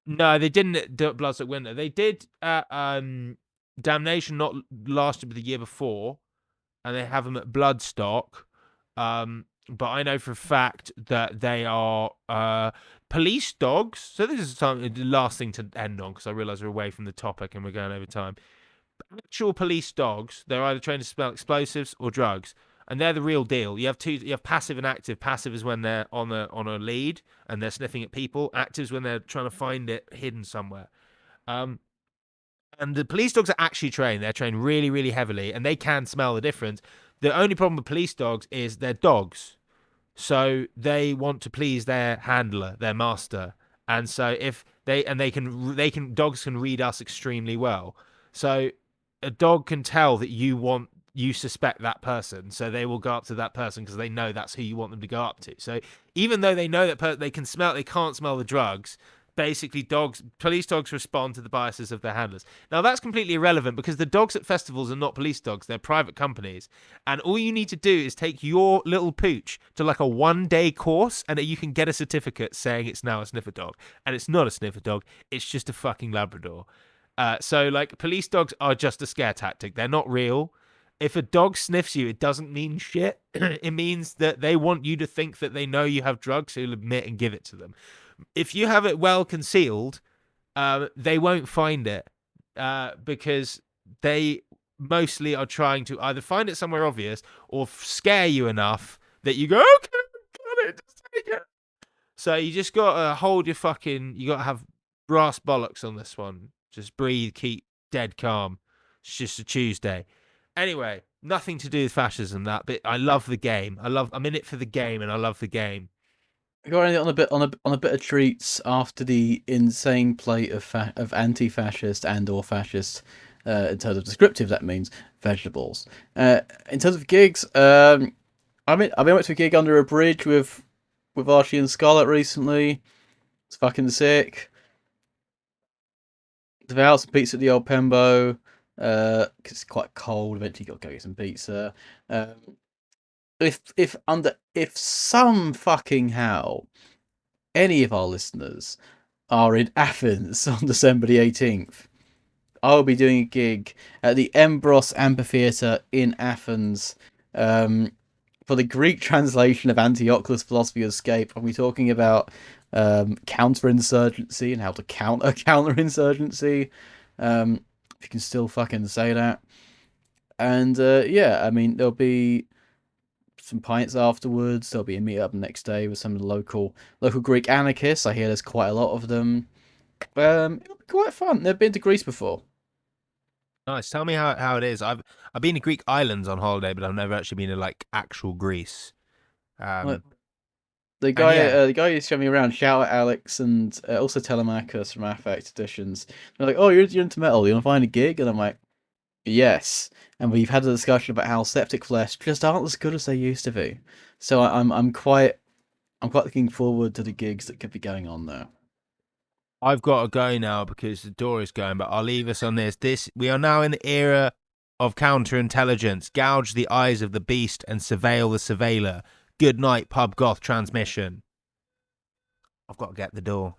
No, they didn't do Bloodstock Winter. They did Damnation not last year but the year before, and they have them at Bloodstock. But I know for a fact that they are police dogs. So this is the last thing to end on because I realise we're away from the topic and we're going over time. Actual police dogs, they're either trained to smell explosives or drugs, and they're the real deal. You have two. You have passive and active. Passive is when they're on a lead and they're sniffing at people. Active is when they're trying to find it hidden somewhere. Um, and the police dogs are actually trained. They're trained really, really heavily, and they can smell the difference. The only problem with police dogs is they're dogs, so they want to please their handler, their master, and so if they can dogs can read us extremely well. So a dog can tell that you suspect that person, so they will go up to that person because they know that's who you want them to go up to. So even though they know that they can't smell the drugs. Basically, police dogs respond to the biases of their handlers. Now, that's completely irrelevant because the dogs at festivals are not police dogs; they're private companies, and all you need to do is take your little pooch to like a 1-day course, and you can get a certificate saying it's now a sniffer dog, and it's not a sniffer dog; it's just a fucking Labrador. So, like, police dogs are just a scare tactic; they're not real. If a dog sniffs you, it doesn't mean shit. It means that they want you to think that they know you have drugs, so you'll admit and give it to them. If you have it well concealed, they won't find it because they mostly are trying to either find it somewhere obvious or scare you enough that you go, okay, got it, just take it. So you just gotta hold your fucking. You gotta have brass bollocks on this one. Just breathe, keep dead calm. It's just a Tuesday. Anyway, nothing to do with fascism. That bit. I love the game. I'm in it for the game, and I love the game. Got anything on a bit of treats after the insane plate of anti-fascist and or fascist, in terms of descriptive that means vegetables. In terms of gigs, I went to a gig under a bridge with Archie and Scarlett recently. It's fucking sick. They've out some pizza at the old Pembo, because it's quite cold. Eventually, got to go get some pizza. If some fucking how any of our listeners are in Athens on December the 18th, I'll be doing a gig at the Embros Amphitheatre in Athens for the Greek translation of Antiochus' philosophy of escape. And we're talking about counterinsurgency and how to counter counterinsurgency. If you can still fucking say that. And yeah, I mean, there'll be some pints afterwards. There'll be a meet up the next day with some of the local Greek anarchists. I hear there's quite a lot of them. It'll be quite fun. They've been to Greece before. Nice. Tell me how it is. I've been to Greek islands on holiday, but I've never actually been to like actual Greece. Like Um, and yeah, the guy who showed me around, shout out Alex and also Telemachus from Affect Editions. They're like, "Oh, you're into metal. You want to find a gig?" And I'm like, "Yes." And we've had a discussion about how Septic Flesh just aren't as good as they used to be. So I'm quite looking forward to the gigs that could be going on there. I've got to go now because the door is going, but I'll leave us on this. We are now in the era of counterintelligence. Gouge the eyes of the beast and surveil the surveiller. Good night, pub goth transmission. I've got to get the door.